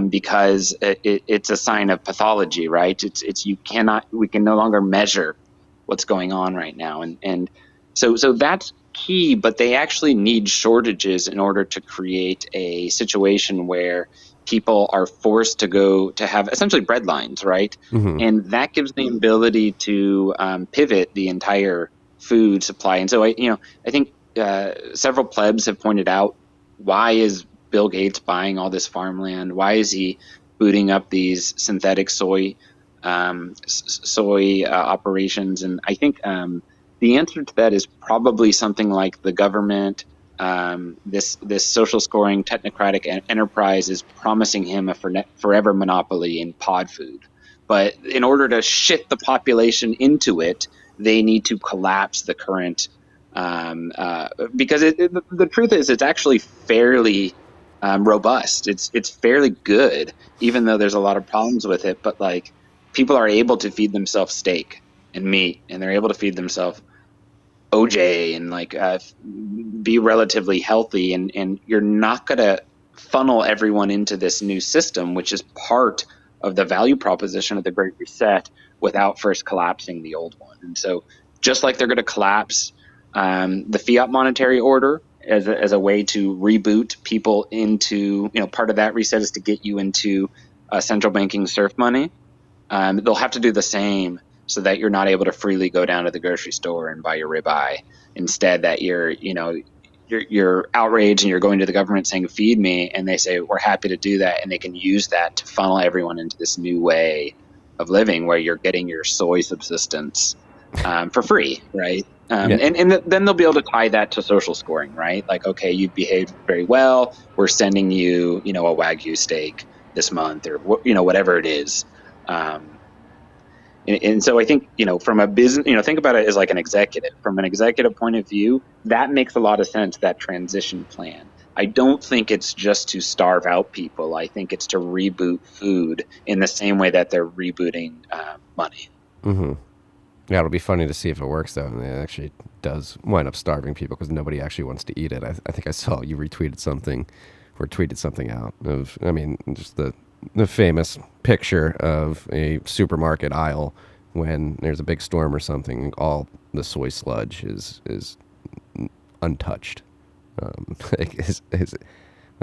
because it's a sign of pathology, right? We can no longer measure what's going on right now, and so that's key. But they actually need shortages in order to create a situation where people are forced to go to have essentially bread lines, right? Mm-hmm. And that gives the ability to pivot the entire food supply. And so I think several plebs have pointed out, why is Bill Gates buying all this farmland? Why is he booting up these synthetic soy operations? And I think the answer to that is probably something like the government, this social scoring technocratic enterprise, is promising him a forever monopoly in pod food. But in order to shift the population into it, they need to collapse the current, because the truth is it's actually fairly robust. It's fairly good, even though there's a lot of problems with it. But like, people are able to feed themselves steak and meat, and they're able to feed themselves OJ and be relatively healthy, and you're not going to funnel everyone into this new system, which is part of the value proposition of the Great Reset, without first collapsing the old one. And so, just like they're going to collapse the fiat monetary order as a way to reboot people into, part of that reset is to get you into central banking surf money. They'll have to do the same, so that you're not able to freely go down to the grocery store and buy your ribeye. Instead, that you're outraged and you're going to the government saying, feed me, and they say, we're happy to do that, and they can use that to funnel everyone into this new way of living where you're getting your soy subsistence for free, right? Yeah. And then they'll be able to tie that to social scoring, right? Like, okay, you behaved very well, we're sending you, a Wagyu steak this month, or whatever it is. And so I think, from a business, think about it as like an executive. From an executive point of view, that makes a lot of sense, that transition plan. I don't think it's just to starve out people. I think it's to reboot food in the same way that they're rebooting money. Mm-hmm. Yeah, it'll be funny to see if it works, though, and it actually does wind up starving people because nobody actually wants to eat it. I think I saw you retweeted something or tweeted something out of, just the famous picture of a supermarket aisle when there's a big storm or something. All the soy sludge is untouched.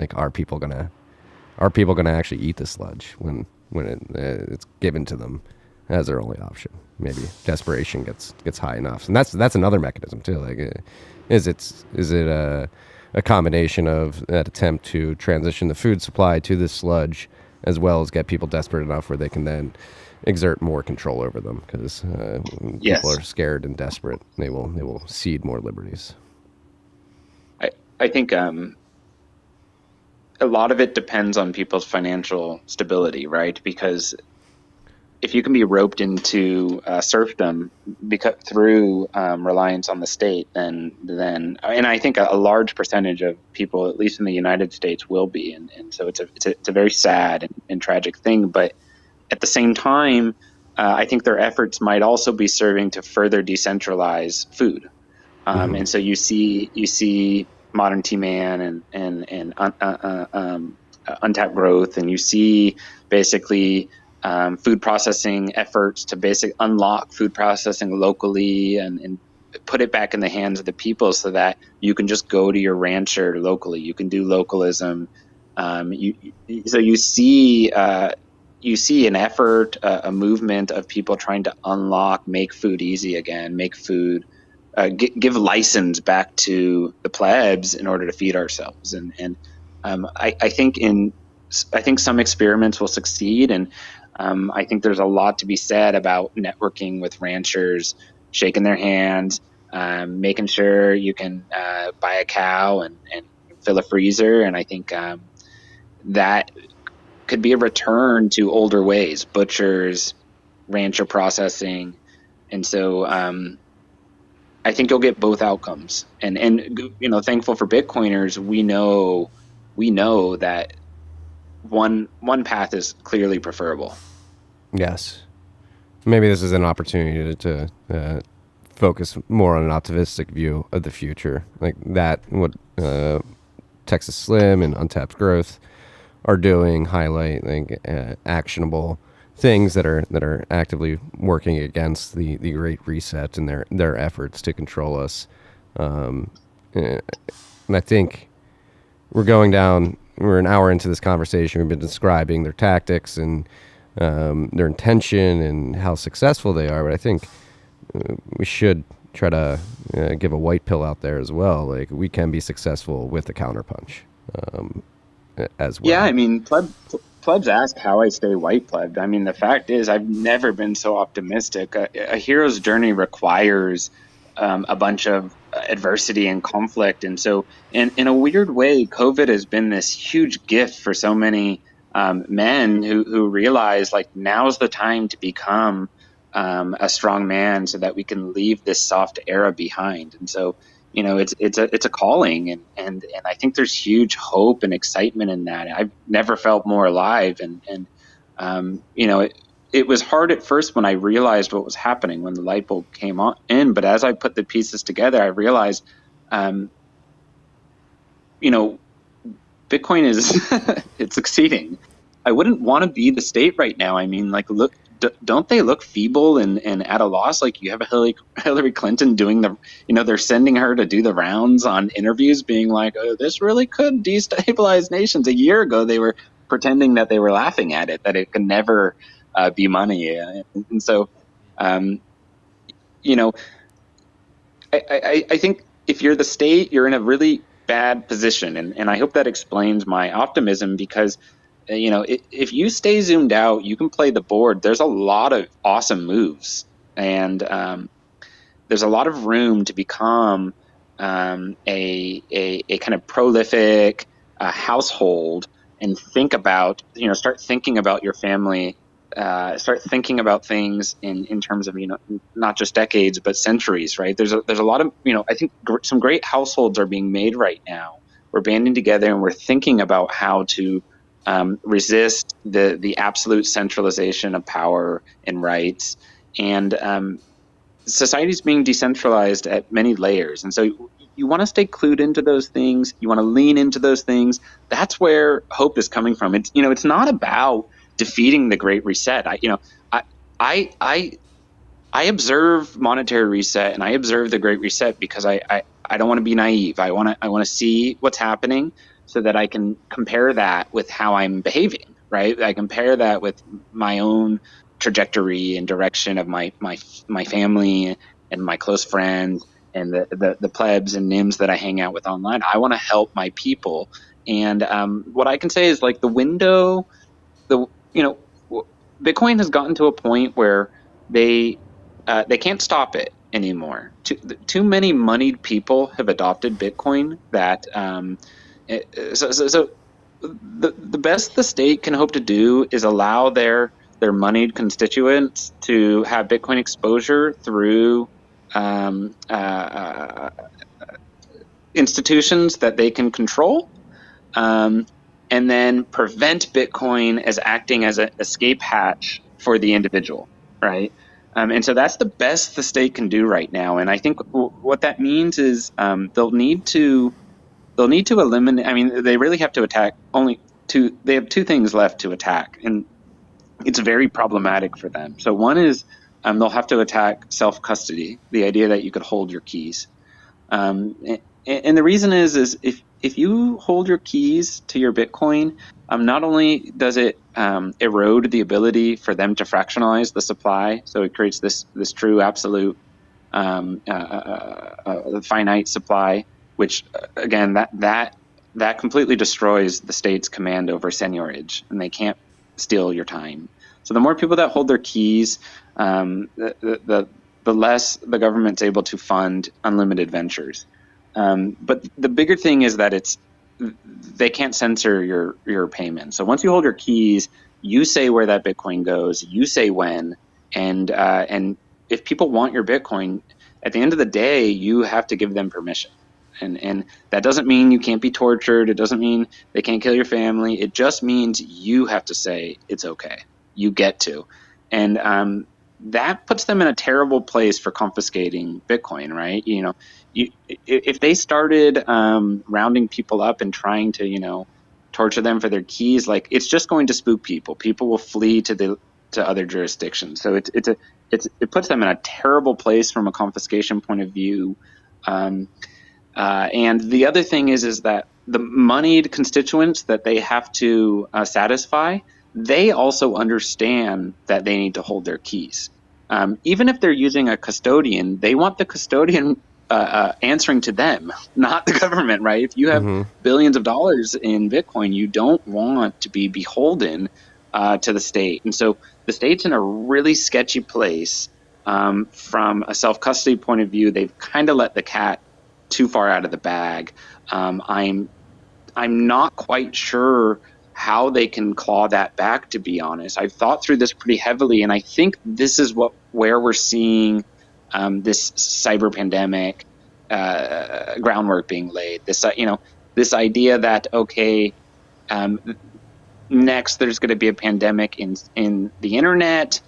Are people gonna actually eat the sludge when it's given to them as their only option? Maybe desperation gets high enough, and that's another mechanism too. Like, is it a combination of that attempt to transition the food supply to this sludge as well as get people desperate enough where they can then exert more control over them, because when people Yes. are scared and desperate, they will cede more liberties. I think a lot of it depends on people's financial stability, right? Because if you can be roped into serfdom because through reliance on the state, then and I think a large percentage of people, at least in the United States, will be, and so it's a very sad and tragic thing. But at the same time, I think their efforts might also be serving to further decentralize food. Hmm. And so you see modern Tea Man and untapped growth, and you see basically food processing efforts to basically unlock food processing locally and put it back in the hands of the people so that you can just go to your rancher locally. You can do localism. You so you see an effort, a movement of people trying to unlock, make food easy again, make food give license back to the plebs in order to feed ourselves. I think some experiments will succeed, and I think there's a lot to be said about networking with ranchers, shaking their hands, making sure you can buy a cow and fill a freezer. And I think that could be a return to older ways, butchers, rancher processing. And so I think you'll get both outcomes. Thankful for Bitcoiners, we know that one path is clearly preferable. Yes. Maybe this is an opportunity to focus more on an optimistic view of the future, like that. What Texas Slim and Untapped Growth are doing highlight like actionable things that are actively working against the Great Reset and their efforts to control us. And I think we're going down. We're an hour into this conversation. We've been describing their tactics and their intention and how successful they are. But I think we should try to give a white pill out there as well. Like we can be successful with a counterpunch um, as Yeah, well. I mean, plebs ask how I stay white pleb. I mean, the fact is, I've never been so optimistic. A hero's journey requires a bunch of adversity and conflict, and so, in a weird way, COVID has been this huge gift for so many men who realize like now's the time to become a strong man, so that we can leave this soft era behind. And so it's a calling, and I think there's huge hope and excitement in that. I've never felt more alive, and it was hard at first when I realized what was happening when the light bulb came on in, but as I put the pieces together, I realized um, you know Bitcoin is it's succeeding. I wouldn't want to be the state right now. I mean, like, look, don't they look feeble and at a loss? Like, you have a Hillary Clinton doing they're sending her to do the rounds on interviews, being like, oh, this really could destabilize nations. A year ago, they were pretending that they were laughing at it, that it could never be money. And so, um, you know, I think if you're the state, you're in a really bad position. And I hope that explains my optimism because, if you stay zoomed out, you can play the board. There's a lot of awesome moves. And there's a lot of room to become a kind of prolific household and start thinking about your family, start thinking about things in terms of, not just decades, but centuries, right? There's a lot of, I think some great households are being made right now. We're banding together and we're thinking about how to resist the absolute centralization of power and rights. And society is being decentralized at many layers, and so you want to stay clued into those things. You want to lean into those things. That's where hope is coming from. It's not about defeating the Great Reset. I I I I observe monetary reset and I observe the Great Reset because I don't want to be naive. I want to see what's happening so that I can compare that with how I'm behaving. Right? I compare that with my own trajectory and direction of my family and my close friends and the plebs and nims that I hang out with online. I want to help my people, and what I can say is like the window the you know Bitcoin has gotten to a point where they they can't stop it anymore. Too many moneyed people have adopted Bitcoin that so the best the state can hope to do is allow their moneyed constituents to have Bitcoin exposure through um, uh, uh, institutions that they can control, um, and then prevent Bitcoin as acting as an escape hatch for the individual, right? And so that's the best the state can do right now. And I think what that means is they'll need to eliminate. I mean, they really have to attack only two. They have two things left to attack, and it's very problematic for them. So one is they'll have to attack self custody, the idea that you could hold your keys. Um, and the reason is if you hold your keys to your Bitcoin, not only does it erode the ability for them to fractionalize the supply, so it creates this true absolute finite supply, which again that completely destroys the state's command over seigniorage, and they can't steal your time. So the more people that hold their keys, the less the government's able to fund unlimited ventures. But the bigger thing is that they can't censor your payment. So once you hold your keys, you say where that Bitcoin goes, you say when, and if people want your Bitcoin, at the end of the day, you have to give them permission. And that doesn't mean you can't be tortured. It doesn't mean they can't kill your family. It just means you have to say it's okay. You get to. And that puts them in a terrible place for confiscating Bitcoin, right? If they started rounding people up and trying to, torture them for their keys, like it's just going to spook people. People will flee to other jurisdictions. So it puts them in a terrible place from a confiscation point of view. And the other thing is that the moneyed constituents that they have to satisfy, they also understand that they need to hold their keys. Even if they're using a custodian, they want the custodian answering to them, not the government, right? If you have billions of dollars in Bitcoin, you don't want to be beholden to the state. And so the state's in a really sketchy place from a self-custody point of view. They've kind of let the cat too far out of the bag. I'm not quite sure how they can claw that back, to be honest. I've thought through this pretty heavily, and I think this is where we're seeing this cyber pandemic groundwork being laid. This idea that next there's going to be a pandemic in the internet,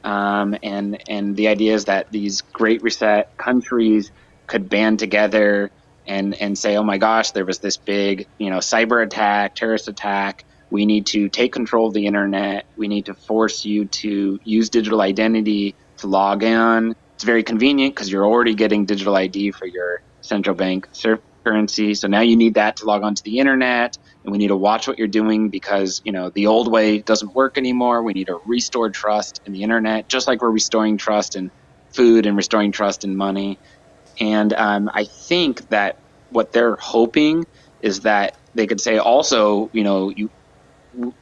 and the idea is that these Great Reset countries could band together and say, oh my gosh, there was this big, cyber attack, terrorist attack. We need to take control of the internet. We need to force you to use digital identity to log in. It's very convenient because you're already getting digital ID for your central bank surf currency. So now you need that to log onto the internet, and we need to watch what you're doing because, the old way doesn't work anymore. We need to restore trust in the internet, just like we're restoring trust in food and restoring trust in money. And I think that what they're hoping is that they could say also, you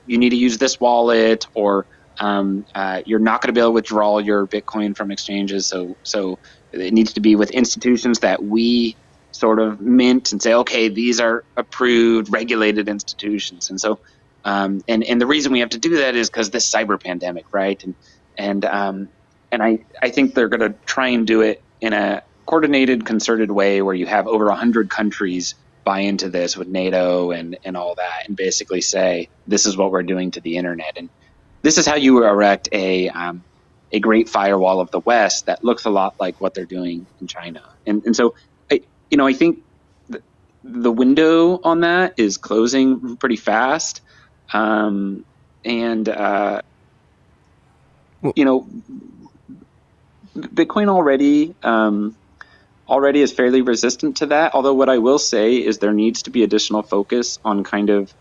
need to use this wallet, or you're not going to be able to withdraw your Bitcoin from exchanges. So it needs to be with institutions that we sort of mint and say, okay, these are approved, regulated institutions. And so, and the reason we have to do that is because this cyber pandemic, right? And I think they're going to try and do it in a coordinated, concerted way where you have over 100 countries buy into this with NATO and all that, and basically say, this is what we're doing to the internet. And this is how you erect a great firewall of the West that looks a lot like what they're doing in China. And so, I think the window on that is closing pretty fast. Bitcoin already is fairly resistant to that. Although what I will say is there needs to be additional focus on kind of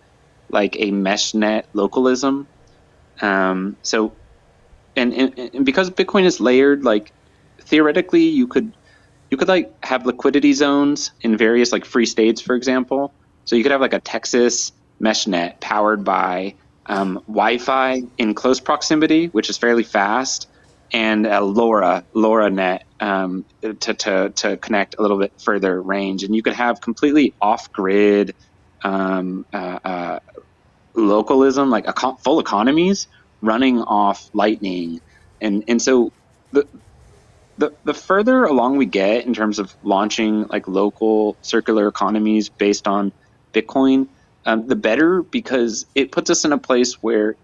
like a mesh net localism. So, and because Bitcoin is layered, like theoretically you could like have liquidity zones in various like free states, for example. So you could have like a Texas mesh net powered by Wi-Fi in close proximity, which is fairly fast, and LoRa net to connect a little bit further range, and you could have completely off-grid um, uh, uh, localism, like full economies running off lightning, and so the the further along we get in terms of launching like local circular economies based on Bitcoin, the better, because it puts us in a place where,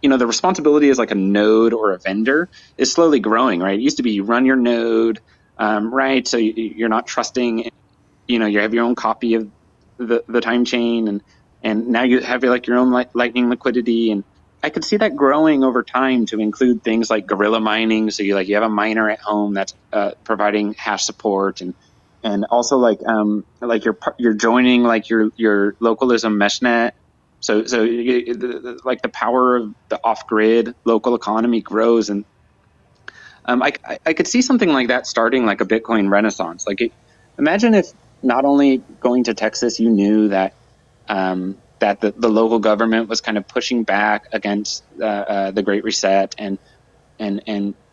the responsibility as like a node or a vendor is slowly growing, right? It used to be you run your node, right? So you're not trusting, you have your own copy of the time chain, and now you have like your own lightning liquidity, and I could see that growing over time to include things like guerrilla mining. So you have a miner at home that's providing hash support, and also like you're joining like your localism meshnet. So like the power of the off grid local economy grows, and I could see something like that starting like a Bitcoin renaissance. Imagine if not only going to Texas, you knew that that the local government was kind of pushing back against the Great Reset, and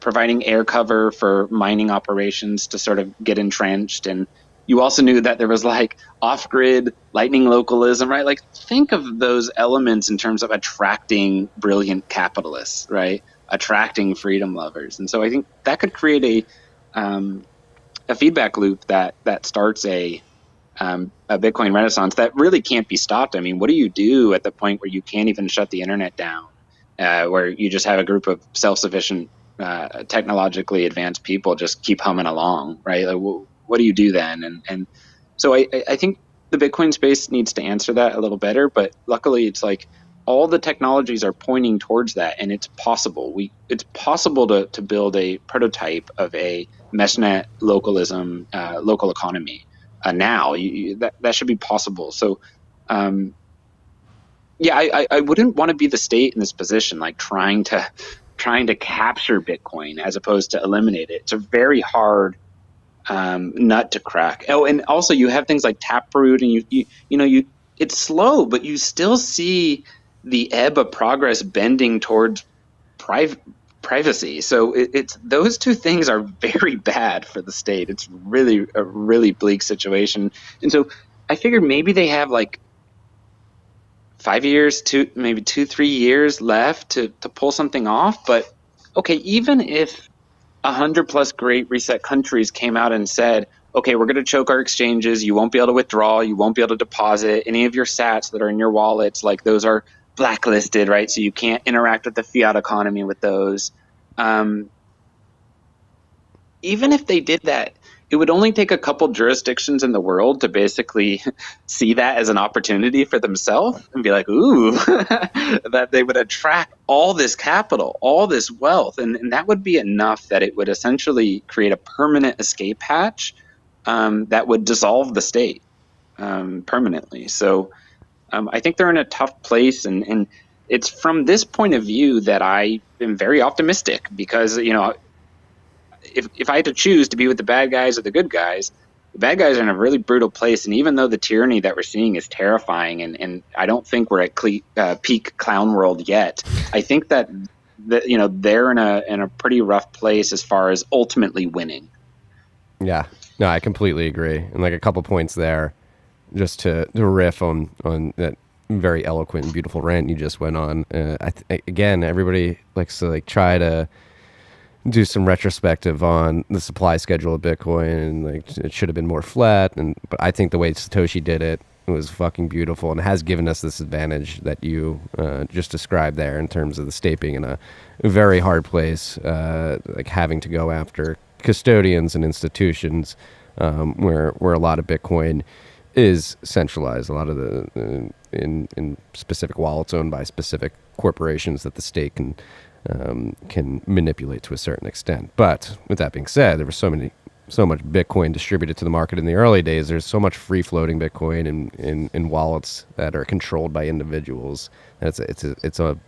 providing air cover for mining operations to sort of get entrenched. And you also knew that there was like off-grid lightning localism, right? Like think of those elements in terms of attracting brilliant capitalists, right? Attracting freedom lovers. And so I think that could create a feedback loop that starts a Bitcoin renaissance that really can't be stopped. I mean, what do you do at the point where you can't even shut the internet down, where you just have a group of self-sufficient, technologically advanced people just keep humming along, right? Like, what do you do then? And so I think the Bitcoin space needs to answer that a little better. But luckily, it's like all the technologies are pointing towards that, and it's possible. It's possible to build a prototype of a meshnet localism, local economy. Now that should be possible. So yeah, I wouldn't want to be the state in this position, like trying to capture Bitcoin as opposed to eliminate it. It's a very hard nut to crack. Oh, and also you have things like Taproot, and you it's slow, but you still see the ebb of progress bending towards privacy. So it's those two things are very bad for the state. It's really a really bleak situation. And so I figured maybe they have like 5 years, maybe 2, 3 years left to pull something off. But okay, even if 100+ Great Reset countries came out and said, okay, we're going to choke our exchanges. You won't be able to withdraw. You won't be able to deposit any of your sats that are in your wallets. Like those are blacklisted, right? So you can't interact with the fiat economy with those. Um, Even if they did that, it would only take a couple jurisdictions in the world to basically see that as an opportunity for themselves and be like, ooh, that they would attract all this capital, all this wealth. And that would be enough that it would essentially create a permanent escape hatch that would dissolve the state permanently. So I think they're in a tough place. And it's from this point of view that I am very optimistic, because, if I had to choose to be with the bad guys or the good guys, the bad guys are in a really brutal place. And even though the tyranny that we're seeing is terrifying, and I don't think we're at peak clown world yet, I think that they're in a pretty rough place as far as ultimately winning. Yeah, no, I completely agree. And like a couple points there, just to riff on that very eloquent and beautiful rant you just went on. Again, everybody likes to like try to do some retrospective on the supply schedule of Bitcoin, and like it should have been more flat. But I think the way Satoshi did it was fucking beautiful, and has given us this advantage that you just described there, in terms of the state being in a very hard place, like having to go after custodians and institutions, where a lot of Bitcoin is centralized. A lot of the in specific wallets owned by specific corporations that the state can manipulate to a certain extent. But with that being said, there was so much Bitcoin distributed to the market in the early days. There's so much free floating Bitcoin in wallets that are controlled by individuals. It's a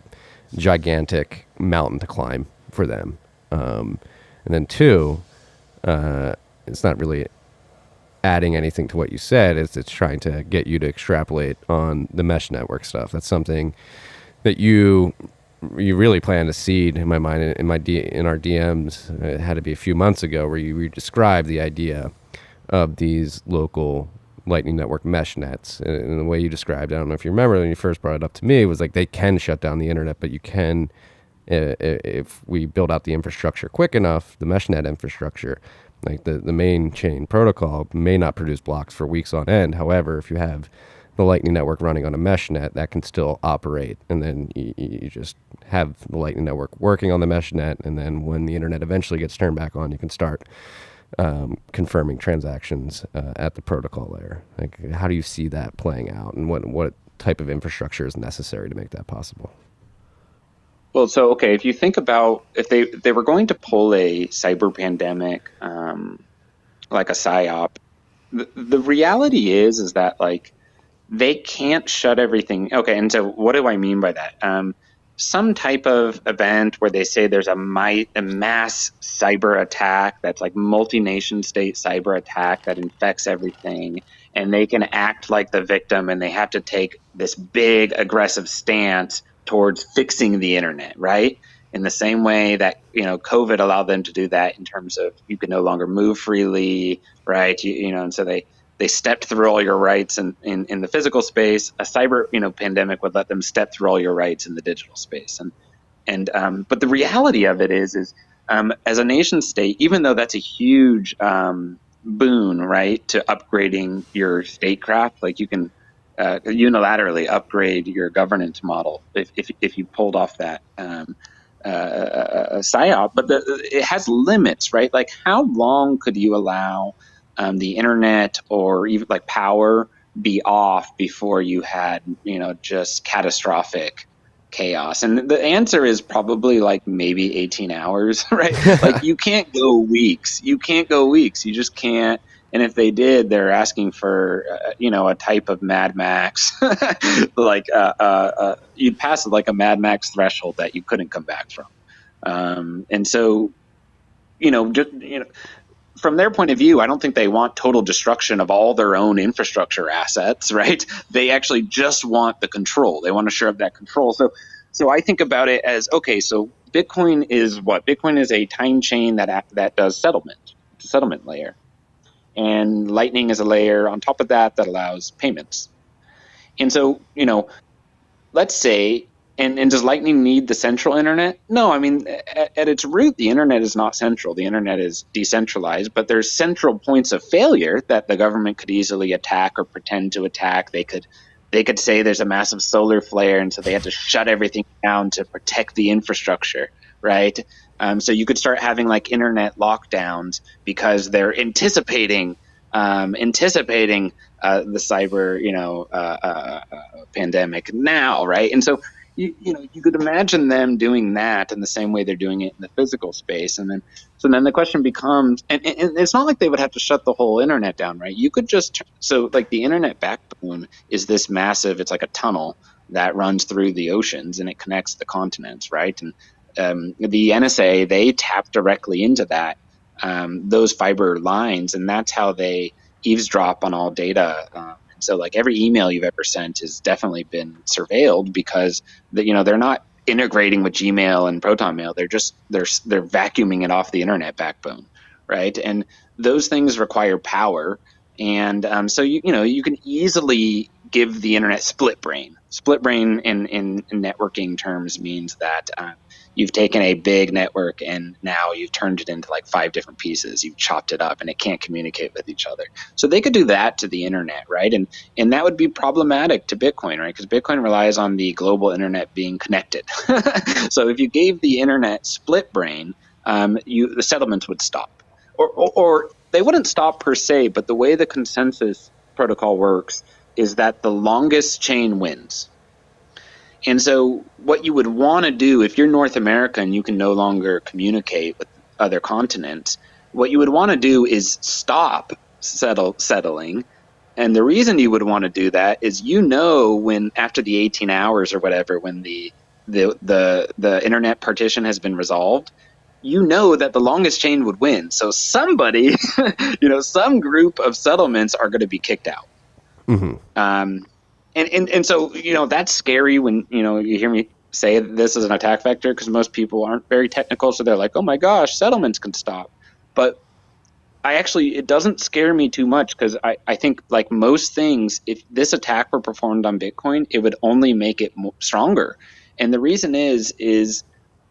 gigantic mountain to climb for them. And then two, it's not really adding anything to what you said. It's trying to get you to extrapolate on the mesh network stuff. That's something that you really plan to seed in my mind in our DMs. It had to be a few months ago where you described the idea of these local Lightning Network mesh nets. And the way you described it, I don't know if you remember when you first brought it up to me, was like they can shut down the internet, but you can, if we build out the infrastructure quick enough, the mesh net infrastructure, like the main chain protocol may not produce blocks for weeks on end. However, if you have the Lightning Network running on a mesh net, that can still operate. And then you just have the Lightning Network working on the mesh net. And then when the internet eventually gets turned back on, you can start confirming transactions at the protocol layer. Like, how do you see that playing out, and what type of infrastructure is necessary to make that possible? Well, so okay, if you think about if they were going to pull a cyber pandemic, like a psyop, the reality is that like they can't shut everything. Okay, and so what do I mean by that? Some type of event where they say there's a mass cyber attack that's like multi-nation state cyber attack that infects everything, and they can act like the victim, and they have to take this big aggressive stance towards fixing the internet, right? In the same way that COVID allowed them to do that in terms of you can no longer move freely, right? And so they stepped through all your rights in the physical space. A cyber pandemic would let them step through all your rights in the digital space. But the reality of it is as a nation state, even though that's a huge boon, right, to upgrading your statecraft, like you can unilaterally upgrade your governance model if you pulled off that psyop, but it has limits, right? Like how long could you allow the internet or even like power be off before you had just catastrophic chaos? And the answer is probably like maybe 18 hours, right? Like you can't go weeks. You just can't. And if they did, they're asking for a type of Mad Max, like you'd pass like a Mad Max threshold that you couldn't come back from. And so just from their point of view, I don't think they want total destruction of all their own infrastructure assets, right? They actually just want the control. They want to share up that control. So I think about it as, okay, so Bitcoin is what? Bitcoin is a time chain that does settlement. It's a settlement layer. And Lightning is a layer on top of that allows payments. And so, let's say, and does Lightning need the central internet? No, I mean, at its root, the internet is not central. The internet is decentralized, but there's central points of failure that the government could easily attack or pretend to attack. They could say there's a massive solar flare, and so they had to shut everything down to protect the infrastructure, right? So you could start having like internet lockdowns because they're anticipating the cyber, pandemic now, right? And so you could imagine them doing that in the same way they're doing it in the physical space, and then the question becomes, and it's not like they would have to shut the whole internet down, right? You could just like the internet backbone is this massive, it's like a tunnel that runs through the oceans and it connects the continents, right? And the NSA, they tap directly into that, those fiber lines, and that's how they eavesdrop on all data. So like every email you've ever sent has definitely been surveilled because they're not integrating with Gmail and Proton Mail. They're vacuuming it off the internet backbone, right? And those things require power. And so you can easily give the internet split brain. Split brain in networking terms means that you've taken a big network and now you've turned it into like 5 different pieces. You've chopped it up and it can't communicate with each other. So they could do that to the internet, right? And that would be problematic to Bitcoin, right? Because Bitcoin relies on the global internet being connected. So if you gave the internet split brain, the settlements would stop. Or they wouldn't stop per se, but the way the consensus protocol works is that the longest chain wins. And so what you would want to do if you're North America and you can no longer communicate with other continents, what you would want to do is stop settling. And the reason you would want to do that is when after the 18 hours or whatever, when the internet partition has been resolved, that the longest chain would win. So somebody, some group of settlements are going to be kicked out. Mm-hmm. And so that's scary when you hear me say this is an attack vector, because most people aren't very technical, so they're like, oh my gosh, settlements can stop. But it doesn't scare me too much, because I think, like most things, if this attack were performed on Bitcoin, it would only make it stronger. And the reason is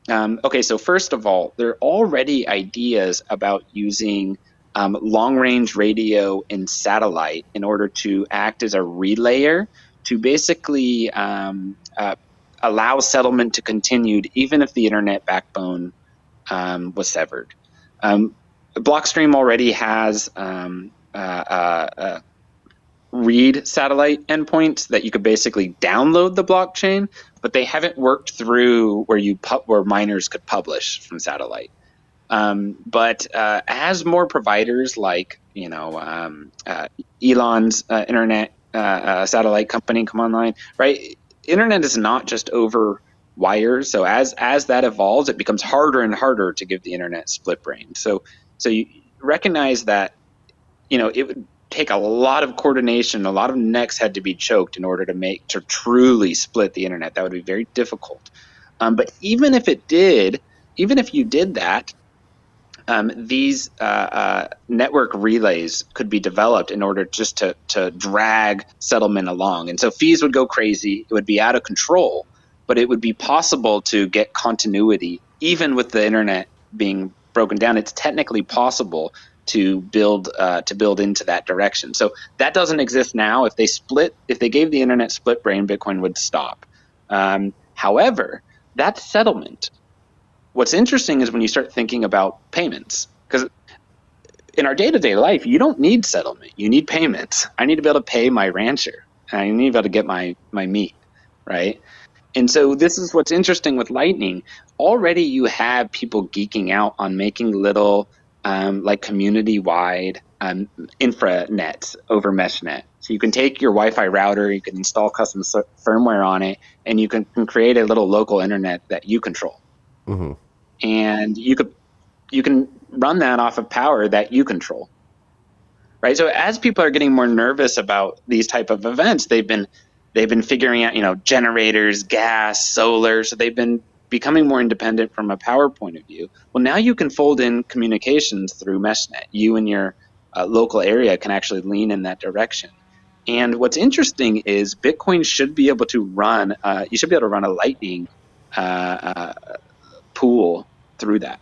okay, so first of all, there are already ideas about using long range radio and satellite in order to act as a relayer to basically allow settlement to continue even if the internet backbone was severed. Blockstream already has read satellite endpoints that you could basically download the blockchain, but they haven't worked through where miners could publish from satellite. But as more providers like Elon's internet satellite company come online, right? Internet is not just over wires. So as that evolves, it becomes harder and harder to give the internet split brain. So you recognize that it would take a lot of coordination, a lot of necks had to be choked in order to truly split the internet. That would be very difficult. But even if you did that, these network relays could be developed in order just to drag settlement along. And so fees would go crazy. It would be out of control, but it would be possible to get continuity. Even with the internet being broken down, it's technically possible to build into that direction. So that doesn't exist now. If they gave the internet split brain, Bitcoin would stop. However, that settlement. What's interesting is when you start thinking about payments, because in our day-to-day life, you don't need settlement. You need payments. I need to be able to pay my rancher. I need to be able to get my meat, right? And so this is what's interesting with Lightning. Already you have people geeking out on making little like community-wide infranets over meshnet. So you can take your Wi-Fi router, you can install custom firmware on it, and you can create a little local internet that you control. Mm-hmm. And you can run that off of power that you control, right? So as people are getting more nervous about these type of events, they've been figuring out generators, gas, solar. So they've been becoming more independent from a power point of view. Well, now you can fold in communications through meshnet. You and your local area can actually lean in that direction. And what's interesting is Bitcoin should be able to run. You should be able to run a Lightning pool through that.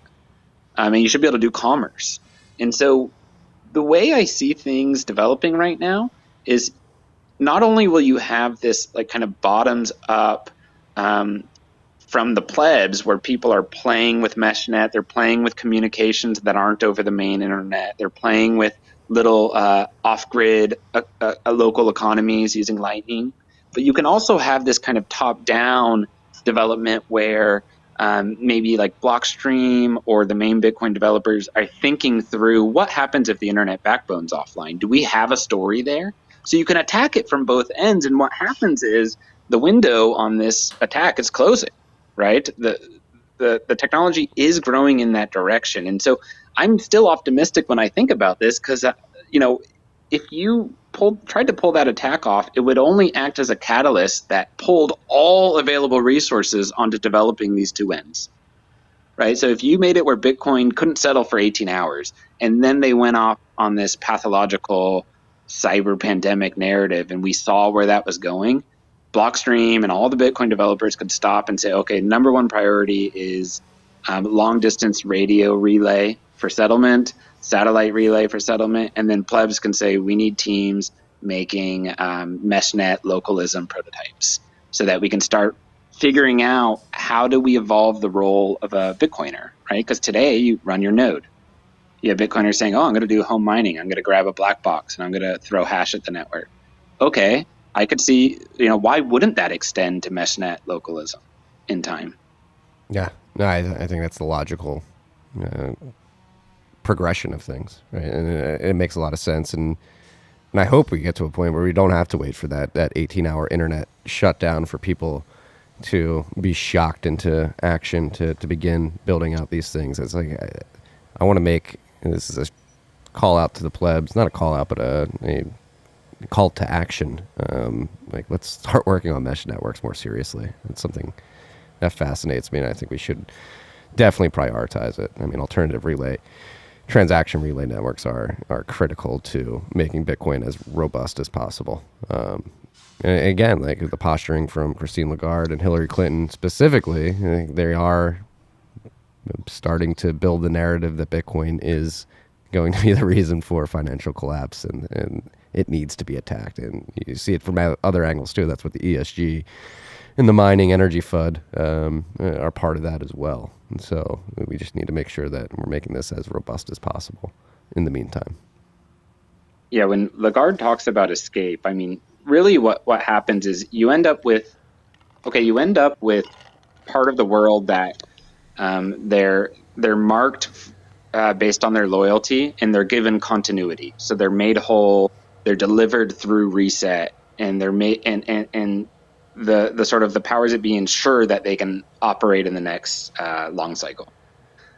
And you should be able to do commerce. And so the way I see things developing right now is not only will you have this like kind of bottoms up from the plebs where people are playing with meshnet, they're playing with communications that aren't over the main internet, they're playing with little off-grid local economies using Lightning, but you can also have this kind of top-down development where maybe like Blockstream or the main Bitcoin developers are thinking through what happens if the internet backbone's offline. Do we have a story there? So you can attack it from both ends, and what happens is the window on this attack is closing, right? The technology is growing in that direction, and so I'm still optimistic when I think about this, because if you tried to pull that attack off, it would only act as a catalyst that pulled all available resources onto developing these two ends, right? So if you made it where Bitcoin couldn't settle for 18 hours, and then they went off on this pathological cyber pandemic narrative, and we saw where that was going, Blockstream and all the Bitcoin developers could stop and say, okay, number one priority is long distance radio relay for settlement, satellite relay for settlement, and then plebs can say we need teams making meshnet localism prototypes so that we can start figuring out how do we evolve the role of a Bitcoiner, right? Because today you run your node. You have Bitcoiners saying, oh, I'm going to do home mining. I'm going to grab a black box and I'm going to throw hash at the network. Okay, I could see, why wouldn't that extend to meshnet localism in time? Yeah, no, I think that's the logical progression of things, right? And it makes a lot of sense. And I hope we get to a point where we don't have to wait for that 18-hour internet shutdown for people to be shocked into action to begin building out these things. It's like I want to make, this is a call out to the plebs, not a call out, but a call to action. Like, let's start working on mesh networks more seriously. It's something that fascinates me, and I think we should definitely prioritize it. I mean, alternative relay, transaction relay networks are critical to making Bitcoin as robust as possible. And again, like the posturing from Christine Lagarde and Hillary Clinton specifically, I think they are starting to build the narrative that Bitcoin is going to be the reason for financial collapse, and it needs to be attacked. And you see it from other angles too. That's what the ESG and the mining energy FUD are part of that as well. And so we just need to make sure that we're making this as robust as possible in the meantime. Yeah, when Lagarde talks about escape, I mean, really what happens is you end up with part of the world that they're marked based on their loyalty, and they're given continuity. So they're made whole, they're delivered through reset, and they're made and the sort of the powers that be ensure that they can operate in the next long cycle.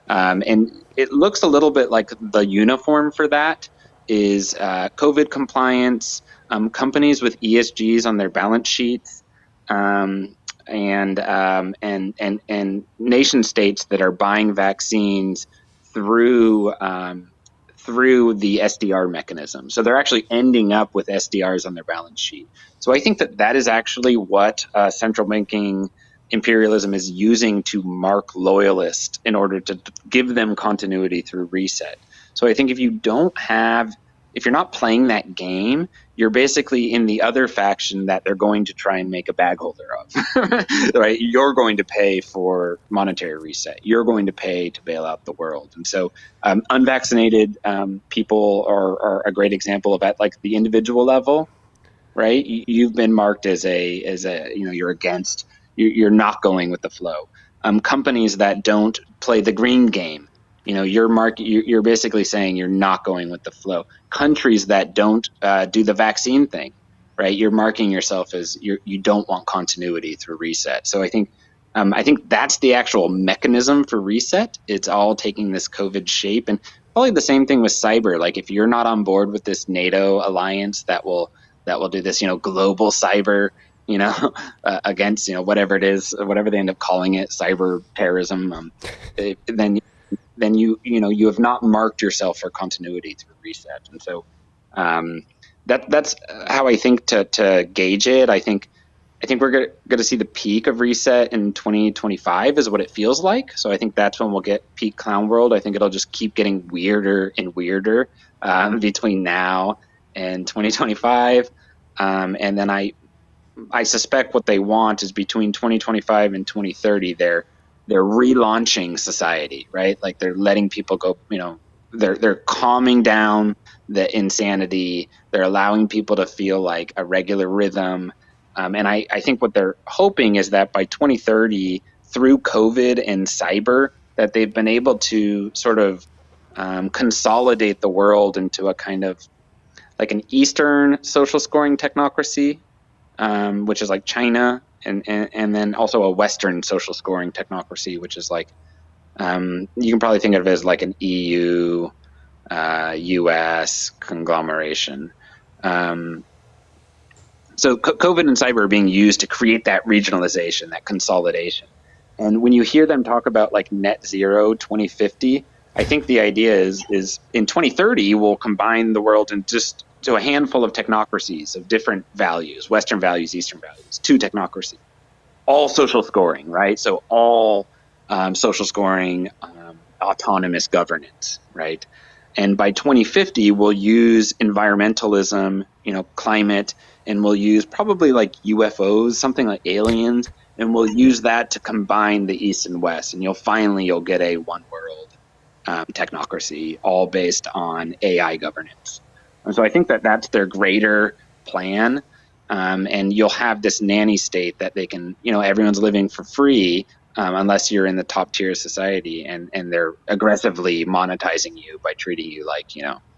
And it looks a little bit like the uniform for that is COVID compliance, companies with ESGs on their balance sheets, and nation states that are buying vaccines through through the SDR mechanism. So they're actually ending up with SDRs on their balance sheet. So I think that is actually what central banking imperialism is using to mark loyalists in order to give them continuity through reset. So I think if you're not playing that game, you're basically in the other faction that they're going to try and make a bag holder of, right? You're going to pay for monetary reset. You're going to pay to bail out the world. And so unvaccinated people are a great example of at like the individual level, right? You've been marked as you're against, you're not going with the flow. Companies that don't play the green game, you're basically saying you're not going with the flow. Countries that don't do the vaccine thing, right? You're marking yourself as you don't want continuity through reset. So I think that's the actual mechanism for reset. It's all taking this COVID shape, and probably the same thing with cyber. Like if you're not on board with this NATO alliance that will do this, global cyber, against, whatever it is, whatever they end up calling it, cyber terrorism, then you have not marked yourself for continuity through reset. And so that's how I think to gauge it. I think we're going to see the peak of reset in 2025 is what it feels like. So I think that's when we'll get peak clown world. I think it'll just keep getting weirder and weirder between now and 2025. And then I suspect what they want is between 2025 and 2030, they're relaunching society, right? Like they're letting people go, they're calming down the insanity. They're allowing people to feel like a regular rhythm. And I think what they're hoping is that by 2030, through COVID and cyber, that they've been able to sort of consolidate the world into a kind of like an Eastern social scoring technocracy, which is like China, and then also a Western social scoring technocracy, which is like, you can probably think of it as like an EU, US conglomeration. So COVID and cyber are being used to create that regionalization, that consolidation. And when you hear them talk about like net zero 2050, I think the idea is in 2030, we'll combine the world in just to a handful of technocracies of different values, Western values, Eastern values, two technocracies, all social scoring, right? So all social scoring, autonomous governance, right? And by 2050, we'll use environmentalism, climate, and we'll use probably like UFOs, something like aliens, and we'll use that to combine the East and West. And you'll get a one world technocracy, all based on AI governance. And so I think that's their greater plan. And you'll have this nanny state that they can, everyone's living for free, unless you're in the top tier of society, and they're aggressively monetizing you by treating you like,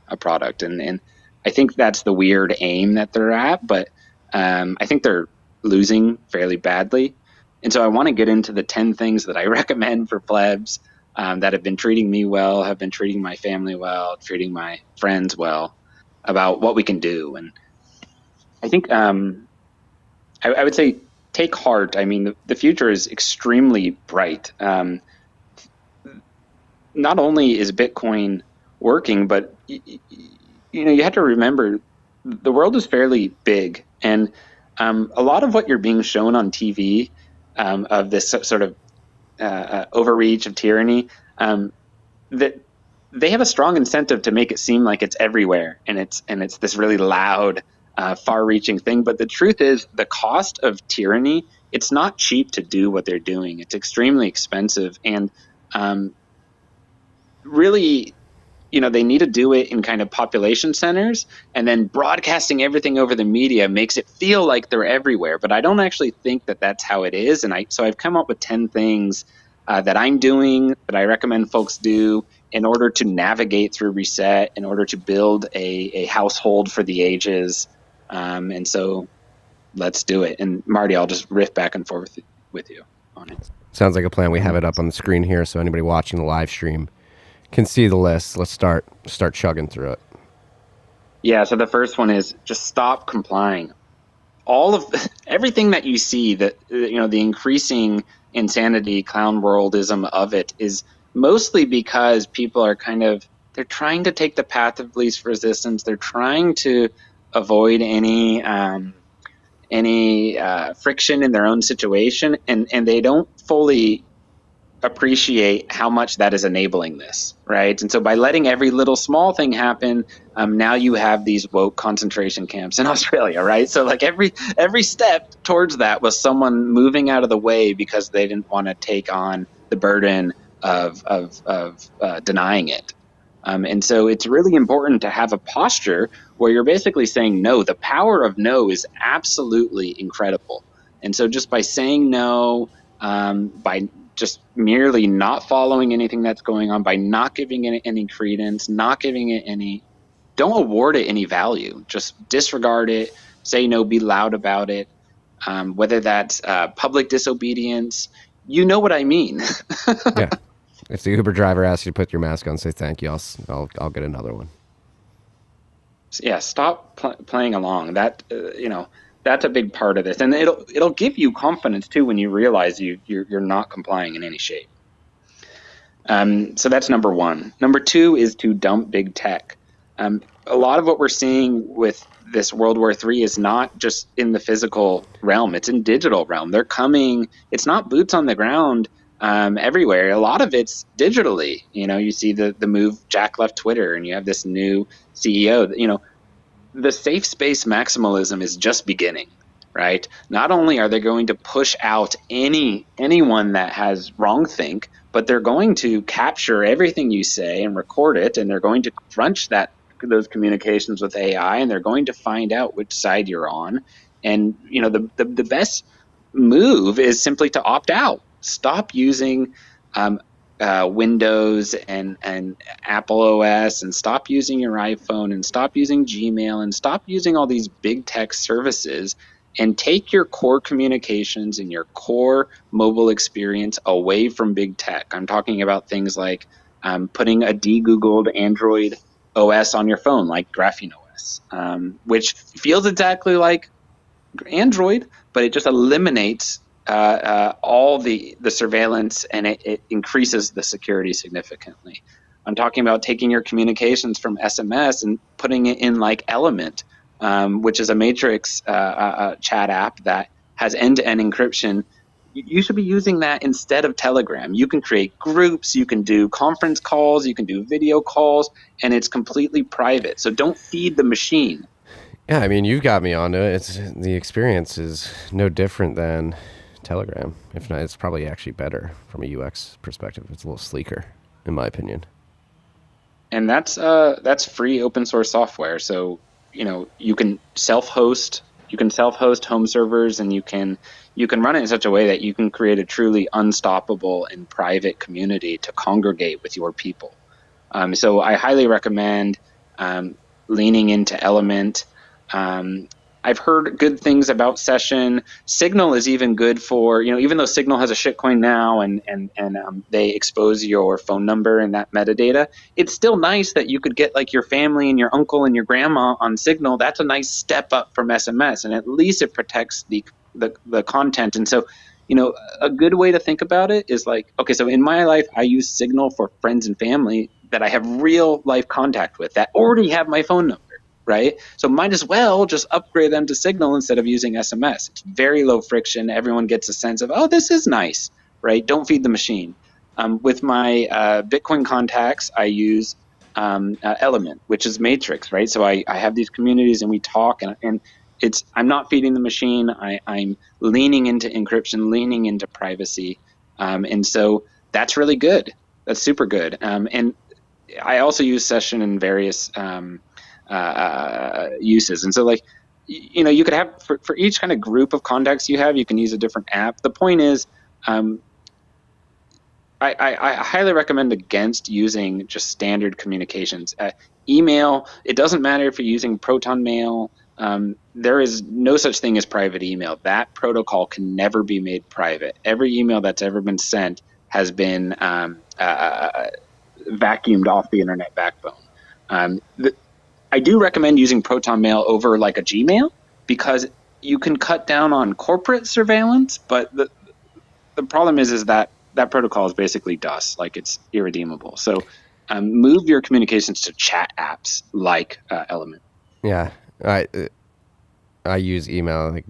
a product. And I think that's the weird aim that they're at, but I think they're losing fairly badly. And so I want to get into the 10 things that I recommend for plebs that have been treating me well, have been treating my family well, treating my friends well, about what we can do. And I think I would say take heart. I mean, the future is extremely bright. Not only is Bitcoin working, but you have to remember the world is fairly big, and a lot of what you're being shown on TV of this sort of overreach of tyranny, that they have a strong incentive to make it seem like it's everywhere, and it's this really loud, far-reaching thing. But the truth is, the cost of tyranny, it's not cheap to do what they're doing. It's extremely expensive, and really, they need to do it in kind of population centers, and then broadcasting everything over the media makes it feel like they're everywhere. But I don't actually think that that's how it is. And so I've come up with 10 things that I'm doing that I recommend folks do in order to navigate through reset, in order to build a household for the ages. And so let's do it. And Marty, I'll just riff back and forth with you on it. Sounds like a plan. We have it up on the screen here, so anybody watching the live stream can see the list. Let's start chugging through it. Yeah, so the first one is just stop complying. All of everything that you see, that the increasing insanity, clown worldism of it, is mostly because people are they're trying to take the path of least resistance. They're trying to avoid any friction in their own situation, and they don't fully appreciate how much that is enabling this, right? And so by letting every little small thing happen, now you have these woke concentration camps in Australia, right? So like every step towards that was someone moving out of the way because they didn't want to take on the burden of denying it. And so it's really important to have a posture where you're basically saying no. The power of no is absolutely incredible. And so just by saying no, by just merely not following anything that's going on, by not giving it any credence, not giving it don't award it any value. Just disregard it, say no, be loud about it. Whether that's public disobedience, you know what I mean. Yeah. If the Uber driver asks you to put your mask on, say thank you. I'll get another one. Yeah, stop playing along. That that's a big part of this, and it'll give you confidence too when you realize you're not complying in any shape. So that's number one. Number two is to dump big tech. A lot of what we're seeing with this World War III is not just in the physical realm; it's in digital realm. They're coming. It's not boots on the ground everywhere. A lot of it's digitally. You see the move. Jack left Twitter, and you have this new CEO. The safe space maximalism is just beginning, right? Not only are they going to push out anyone that has wrongthink, but they're going to capture everything you say and record it, and they're going to crunch those communications with AI, and they're going to find out which side you're on. And the best move is simply to opt out. Stop using Windows and Apple OS, and stop using your iPhone, and stop using Gmail, and stop using all these big tech services, and take your core communications and your core mobile experience away from big tech. I'm talking about things like putting a de-Googled Android OS on your phone, like Graphene OS, which feels exactly like Android, but it just eliminates all the surveillance, and it increases the security significantly. I'm talking about taking your communications from SMS and putting it in like Element, which is a matrix chat app that has end-to-end encryption. You should be using that instead of Telegram. You can create groups, you can do conference calls, you can do video calls, and it's completely private. So don't feed the machine. Yeah, I mean, you've got me onto it. The experience is no different than Telegram. If not, it's probably actually better from a UX perspective. It's a little sleeker, in my opinion. And that's free open source software. So you can self-host. You can self-host home servers, and you can run it in such a way that you can create a truly unstoppable and private community to congregate with your people. So I highly recommend leaning into Element. I've heard good things about Session. Signal is even good for, even though Signal has a shitcoin now and they expose your phone number and that metadata, it's still nice that you could get like your family and your uncle and your grandma on Signal. That's a nice step up from SMS, and at least it protects the the content. And so, you know, a good way to think about it is like, okay, so in my life, I use Signal for friends and family that I have real life contact with that already have my phone number, right? So might as well just upgrade them to Signal instead of using SMS. It's very low friction. Everyone gets a sense of, oh, this is nice, right? Don't feed the machine. With my Bitcoin contacts, I use Element, which is Matrix, right? So I have these communities and we talk, and it's I'm not feeding the machine. I'm leaning into encryption, leaning into privacy, and so that's really good. That's super good. And I also use session in various uses, and so like you know you could have for each kind of group of contacts you have, you can use a different app. The point is. I highly recommend against using just standard communications. Email, it doesn't matter if you're using Proton Mail. There is no such thing as private email. That protocol can never be made private. Every email that's ever been sent has been vacuumed off the internet backbone. I do recommend using Proton Mail over like a Gmail because you can cut down on corporate surveillance, but the problem is that that protocol is basically dust, like it's irredeemable. So move your communications to chat apps like Element. Yeah, I use email. Like,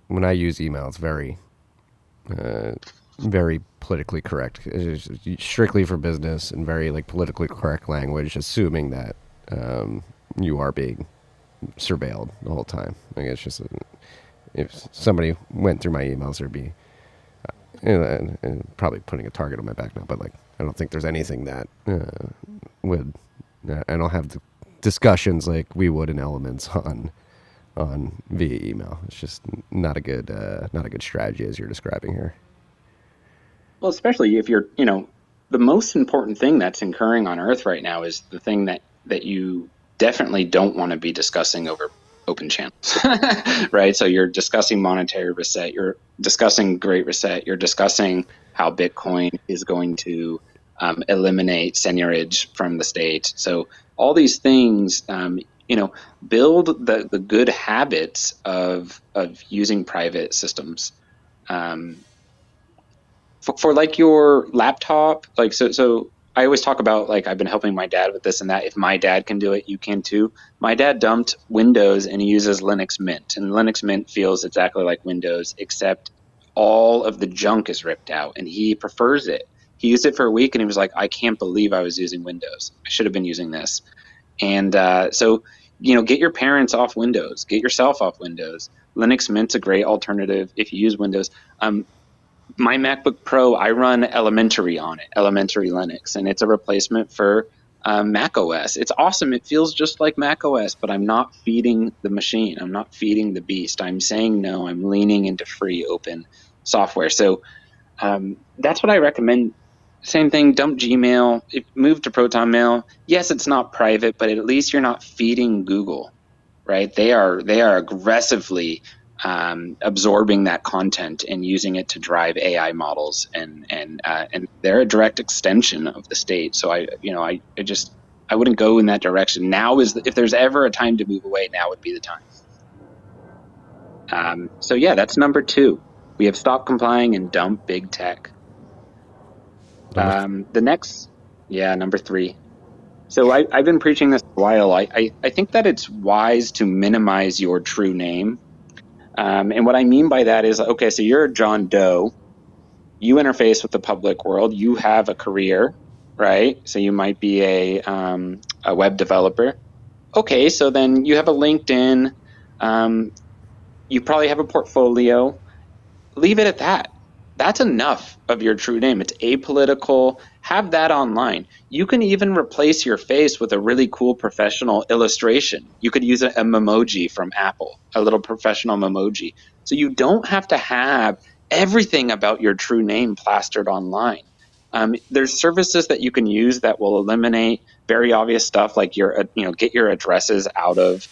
when I use email, it's uh, very politically correct. It's strictly for business and very like politically correct language, assuming that you are being surveilled the whole time. Like, it's just if somebody went through my emails, there'd be and probably putting a target on my back now. But like, I don't think there's anything that would. I don't have discussions like we would in Elements on via email. It's just not a good strategy as you're describing here. Well, especially if you're, you know, the most important thing that's occurring on Earth right now is the thing that you definitely don't want to be discussing over open channels, right? So you're discussing monetary reset, you're discussing Great Reset, you're discussing how Bitcoin is going to eliminate seigniorage from the state. So all these things, you know, build the good habits of using private systems. Um, for like your laptop, like so I always talk about like I've been helping my dad with this and that. If my dad can do it, you can too. My dad dumped Windows and he uses Linux Mint, and Linux Mint feels exactly like Windows, except all of the junk is ripped out, and he prefers it. He used it for a week and he was like, I can't believe I was using Windows. I should have been using this. And so, you know, get your parents off Windows, get yourself off Windows. Linux Mint's a great alternative if you use Windows. My MacBook Pro, I run Elementary on it, Elementary Linux, and it's a replacement for Mac OS. It's awesome. It feels just like Mac OS, but I'm not feeding the machine. I'm not feeding the beast. I'm saying no. I'm leaning into free, open software. So that's what I recommend. Same thing, dump Gmail, move to Proton Mail. Yes, it's not private, but at least you're not feeding Google, right? They are aggressively absorbing that content and using it to drive AI models, and they're a direct extension of the state. So I wouldn't go in that direction. Now if there's ever a time to move away, now would be the time. So yeah, that's number two. We have stop complying and dump big tech. The next, yeah, number three. So I've been preaching this a while. I think that it's wise to minimize your true name. And what I mean by that is, okay, so you're John Doe. You interface with the public world. You have a career, right? So you might be a web developer. Okay, so then you have a LinkedIn. You probably have a portfolio. Leave it at that. That's enough of your true name. It's apolitical. Have that online. You can even replace your face with a really cool professional illustration. You could use a memoji from Apple, a little professional memoji. So you don't have to have everything about your true name plastered online. There's services that you can use that will eliminate very obvious stuff like get your addresses out of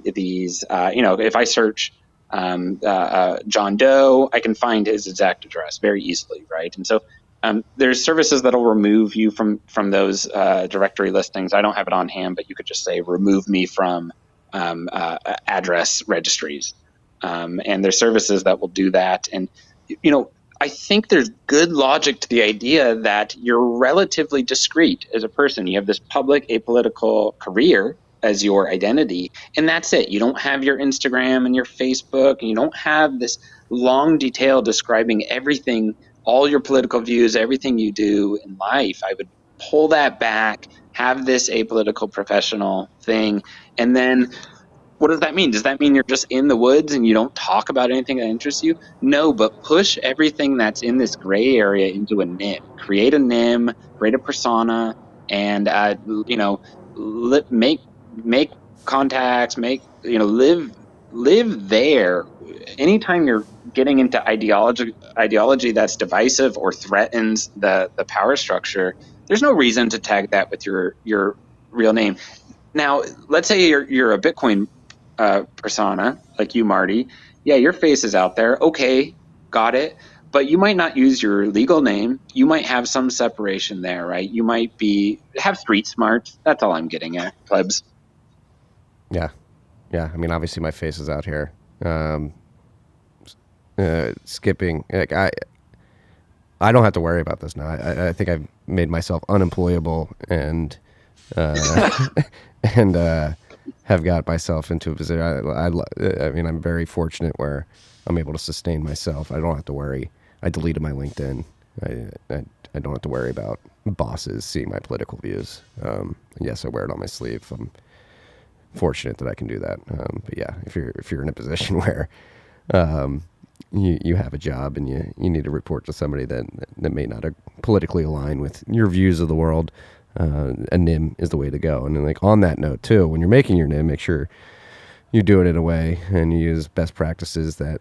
these. If I search John Doe, I can find his exact address very easily, right? And so there's services that'll remove you from those directory listings. I don't have it on hand, but you could just say remove me from address registries. And there's services that will do that. And, you know, I think there's good logic to the idea that you're relatively discreet as a person. You have this public apolitical career as your identity, and that's it. You don't have your Instagram and your Facebook, and you don't have this long detail describing everything, all your political views, everything you do in life. I would pull that back, have this apolitical professional thing, and then what does that mean? Does that mean you're just in the woods and you don't talk about anything that interests you? No, but push everything that's in this gray area into a NIM. Create a NIM, create a persona, and you know, make contacts, live there. Anytime you're getting into ideology that's divisive or threatens the power structure, there's no reason to tag that with your real name. Now, let's say you're a Bitcoin persona, like you, Marty. Yeah, your face is out there. Okay, got it. But you might not use your legal name. You might have some separation there, right? You might have street smarts. That's all I'm getting at, plebs. Yeah. Yeah. I mean, obviously my face is out here. Skipping. Like I don't have to worry about this now. I think I've made myself unemployable and and have got myself into a position. I mean, I'm very fortunate where I'm able to sustain myself. I don't have to worry. I deleted my LinkedIn. I don't have to worry about bosses seeing my political views. Yes, I wear it on my sleeve. I'm fortunate that I can do that. But yeah, if you're in a position where you have a job and you need to report to somebody that may not politically align with your views of the world, a NIM is the way to go. And then, like, on that note too, when you're making your NIM, make sure you do it in a way and you use best practices that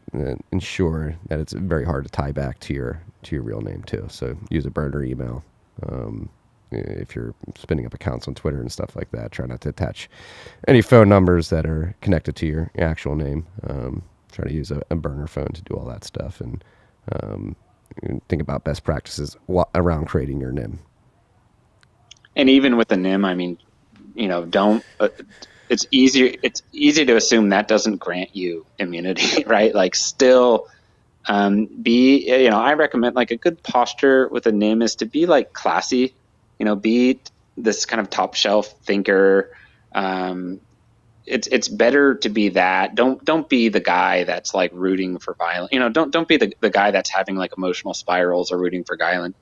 ensure that it's very hard to tie back to your real name too. So use a burner email. If you're spinning up accounts on Twitter and stuff like that, try not to attach any phone numbers that are connected to your actual name. Try to use a burner phone to do all that stuff, and think about best practices around creating your NIM. And even with the NIM, I mean, you know, don't. It's easy to assume that doesn't grant you immunity, right? Like, still, I recommend, like, a good posture with a NIM is to be, like, classy. You know, be this kind of top shelf thinker. It's better to be that. Don't be the guy that's, like, rooting for violence. You know, don't be the guy that's having, like, emotional spirals or rooting for violence.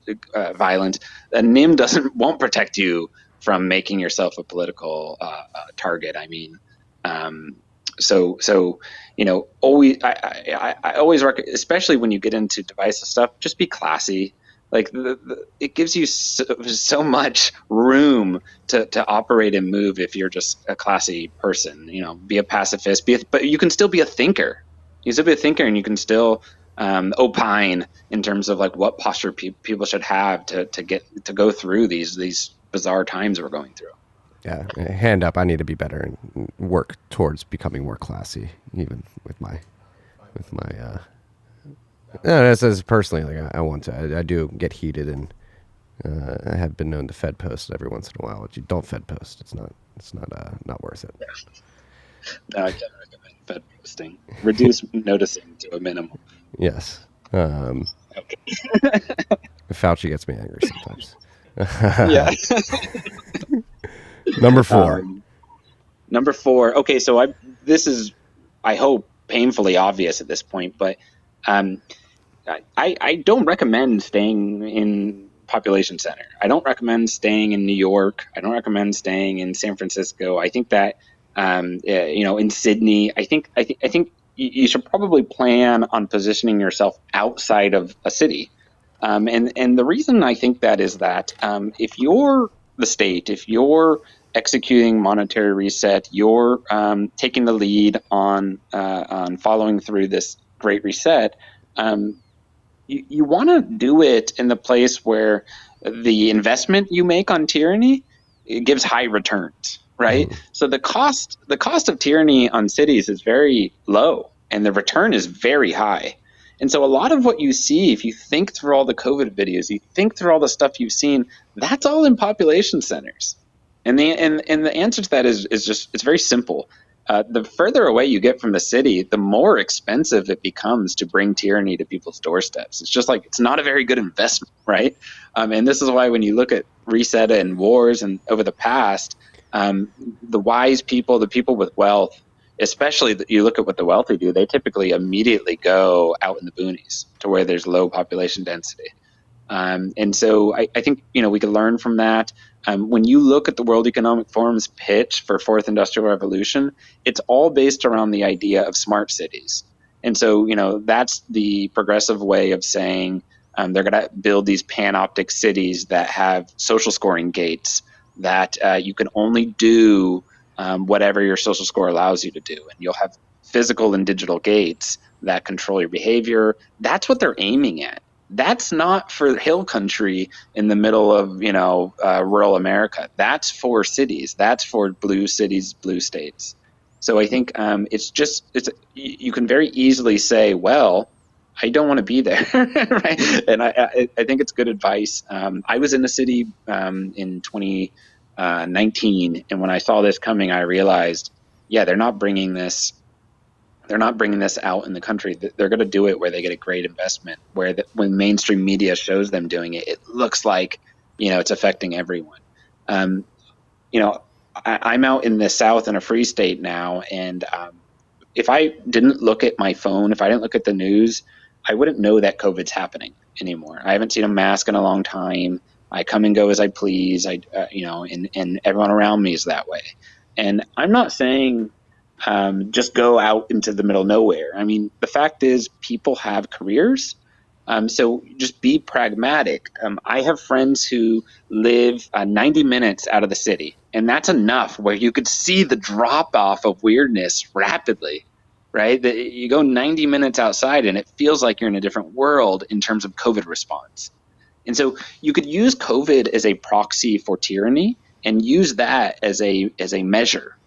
A NIM won't protect you from making yourself a political target. I mean, so you know, always I always recommend, especially when you get into divisive stuff, just be classy. Like, it gives you so much room to operate and move if you're just a classy person. You know, be a pacifist, but you can still be a thinker. You can still be a thinker, and you can still opine in terms of, like, what posture people should have to go through these bizarre times we're going through. Yeah, hand up. I need to be better and work towards becoming more classy, even with my. This is personally, like, I want to. I do get heated, and I have been known to Fed post every once in a while. But you don't Fed post. It's not worth it. No, I can't recommend Fed posting. Reduce noticing to a minimum. Yes. Okay. Fauci gets me angry sometimes. Yeah. Number four. Okay, so this is, I hope, painfully obvious at this point, but I don't recommend staying in population center. I don't recommend staying in New York. I don't recommend staying in San Francisco. I think that in Sydney, I think you should probably plan on positioning yourself outside of a city. And the reason I think that is that if you're the state, if you're executing monetary reset, you're taking the lead on following through this great reset, you want to do it in the place where the investment you make on tyranny, it gives high returns, right? So the cost of tyranny on cities is very low, and the return is very high. And so a lot of what you see, if you think through all the COVID videos, you think through all the stuff you've seen, that's all in population centers. And the answer to that is just, it's very simple. the further away you get from the city, the more expensive it becomes to bring tyranny to people's doorsteps. It's just like it's not a very good investment, right? And this is why when you look at reset and wars and over the past, um, the wise people, the people with wealth, especially you look at what the wealthy do, they typically immediately go out in the boonies to where there's low population density. And so I think we could learn from that. When you look at the World Economic Forum's pitch for fourth industrial revolution, it's all based around the idea of smart cities. And so that's the progressive way of saying they're going to build these panoptic cities that have social scoring gates that you can only do whatever your social score allows you to do, and you'll have physical and digital gates that control your behavior. That's what they're aiming at. That's not for hill country in the middle of rural America. That's for cities. That's for blue cities, blue states. So I think you can very easily say, well, I don't want to be there, right? And I think it's good advice. I was in the city in 2019, and when I saw this coming, I realized, yeah, they're not bringing this out in the country. They're going to do it where they get a great investment, where when mainstream media shows them doing it, it looks like, it's affecting everyone. I'm out in the South in a free state now. And if I didn't look at my phone, if I didn't look at the news, I wouldn't know that COVID's happening anymore. I haven't seen a mask in a long time. I come and go as I please. And everyone around me is that way. And I'm not saying, just go out into the middle of nowhere. I mean, the fact is people have careers. So just be pragmatic. I have friends who live 90 minutes out of the city, and that's enough where you could see the drop off of weirdness rapidly, right? You go 90 minutes outside and it feels like you're in a different world in terms of COVID response. And so you could use COVID as a proxy for tyranny and use that as a measure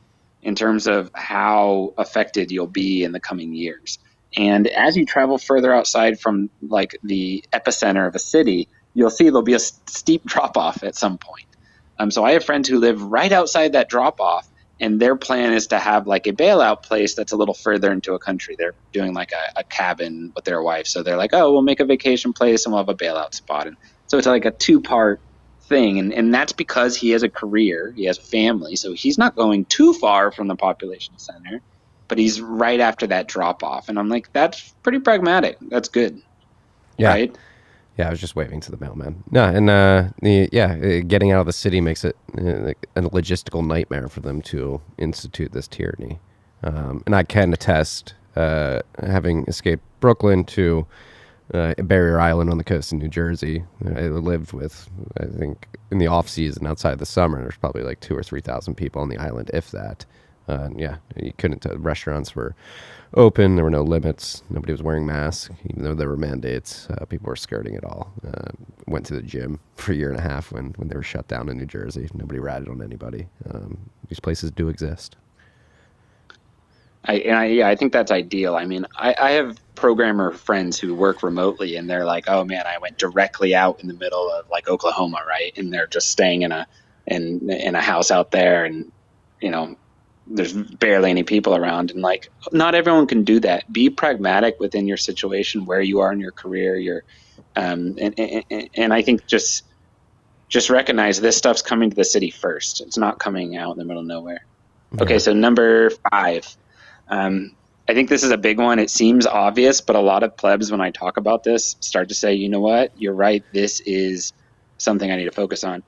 in terms of how affected you'll be in the coming years. And as you travel further outside from like the epicenter of a city, you'll see there'll be a steep drop off at some point. So I have friends who live right outside that drop off, and their plan is to have like a bailout place that's a little further into a country. They're doing like a cabin with their wife. So they're like, oh, we'll make a vacation place and we'll have a bailout spot. And so it's like a two-part thing, and that's because he has a career, he has a family, so he's not going too far from the population center, but he's right after that drop off. And I'm like, that's pretty pragmatic. That's good. Yeah. Right? Yeah, I was just waving to the mailman. No, and getting out of the city makes it a logistical nightmare for them to institute this tyranny. And I can attest, having escaped Brooklyn to Barrier Island on the coast of New Jersey. I lived with, I think, in the off season outside of the summer, there's probably like 2,000 or 3,000 people on the island, if that. You couldn't. Restaurants were open. There were no limits. Nobody was wearing masks, even though there were mandates. People were skirting it all. Went to the gym for a year and a half when they were shut down in New Jersey. Nobody ratted on anybody. These places do exist. I think that's ideal. I mean, I have programmer friends who work remotely, and they're like, "Oh man, I went directly out in the middle of like Oklahoma, right?" And they're just staying in a house out there, and there's barely any people around. And like, not everyone can do that. Be pragmatic within your situation, where you are in your career. And I think just recognize this stuff's coming to the city first. It's not coming out in the middle of nowhere. Yeah. Okay, so number 5. I think this is a big one. It seems obvious, but a lot of plebs, when I talk about this, start to say, you know what, you're right. This is something I need to focus on.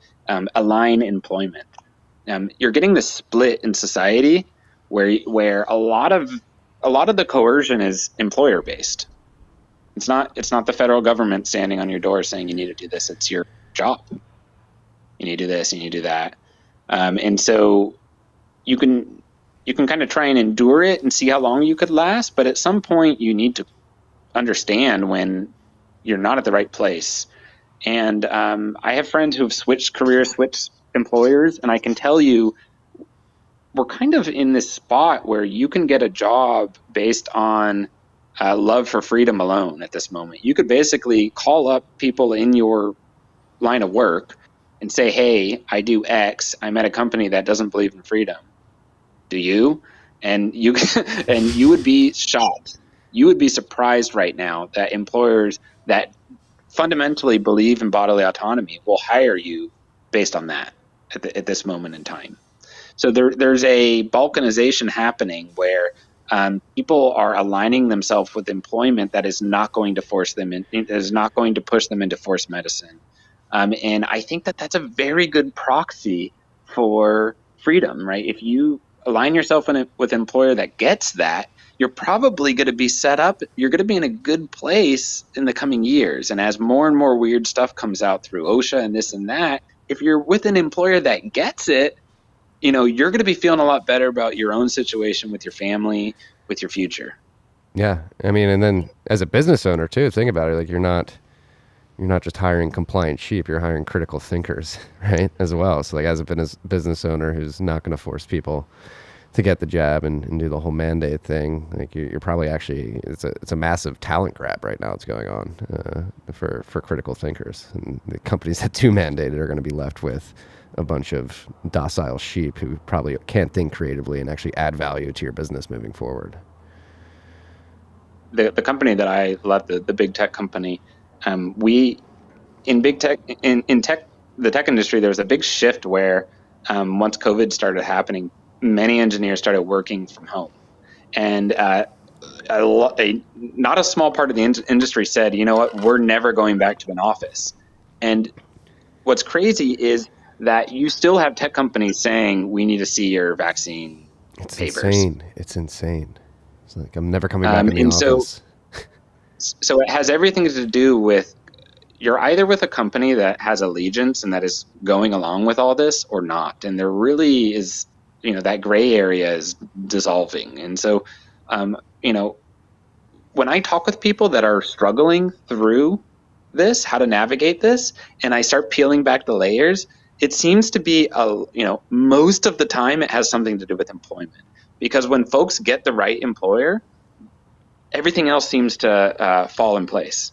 Align employment. You're getting this split in society where a lot of the coercion is employer based. It's not the federal government standing on your door saying you need to do this. It's your job. You need to do this, you need to do that. And so you can kind of try and endure it and see how long you could last, but at some point you need to understand when you're not at the right place. And I have friends who have switched careers, switched employers, and I can tell you we're kind of in this spot where you can get a job based on love for freedom alone at this moment. You could basically call up people in your line of work and say, hey, I do X. I'm at a company that doesn't believe in freedom. Do you? And you and you would be shocked. You would be surprised right now that employers that fundamentally believe in bodily autonomy will hire you based on that at this moment in time. So there's a balkanization happening where people are aligning themselves with employment that is not going to force them in, is not going to push them into forced medicine. And I think that that's a very good proxy for freedom, right? If you align yourself with an employer that gets that, you're probably going to be set up, you're going to be in a good place in the coming years. And as more and more weird stuff comes out through OSHA and this and that, if you're with an employer that gets it, you're going to be feeling a lot better about your own situation with your family, with your future. Yeah, I mean, and then as a business owner too, think about it. Like you're not just hiring compliant sheep, you're hiring critical thinkers, right? As well. So like as a business owner who's not going to force people to get the jab and do the whole mandate thing, like you're probably actually, it's a massive talent grab right now. It's going on for critical thinkers, and the companies that do mandate it are going to be left with a bunch of docile sheep who probably can't think creatively and actually add value to your business moving forward. The company that I left, the big tech company, we in big tech in tech the tech industry, there was a big shift where once COVID started happening, many engineers started working from home, and not a small part of the industry said, you know what, we're never going back to an office. And what's crazy is that you still have tech companies saying we need to see your vaccine It's papers. insane. It's insane. It's like I'm never coming back in the And so office. so it has everything to do with you're either with a company that has allegiance and that is going along with all this or not. And there really is, that gray area is dissolving. And so, when I talk with people that are struggling through this, how to navigate this, and I start peeling back the layers, it seems to be, most of the time it has something to do with employment. Because when folks get the right employer, everything else seems to fall in place.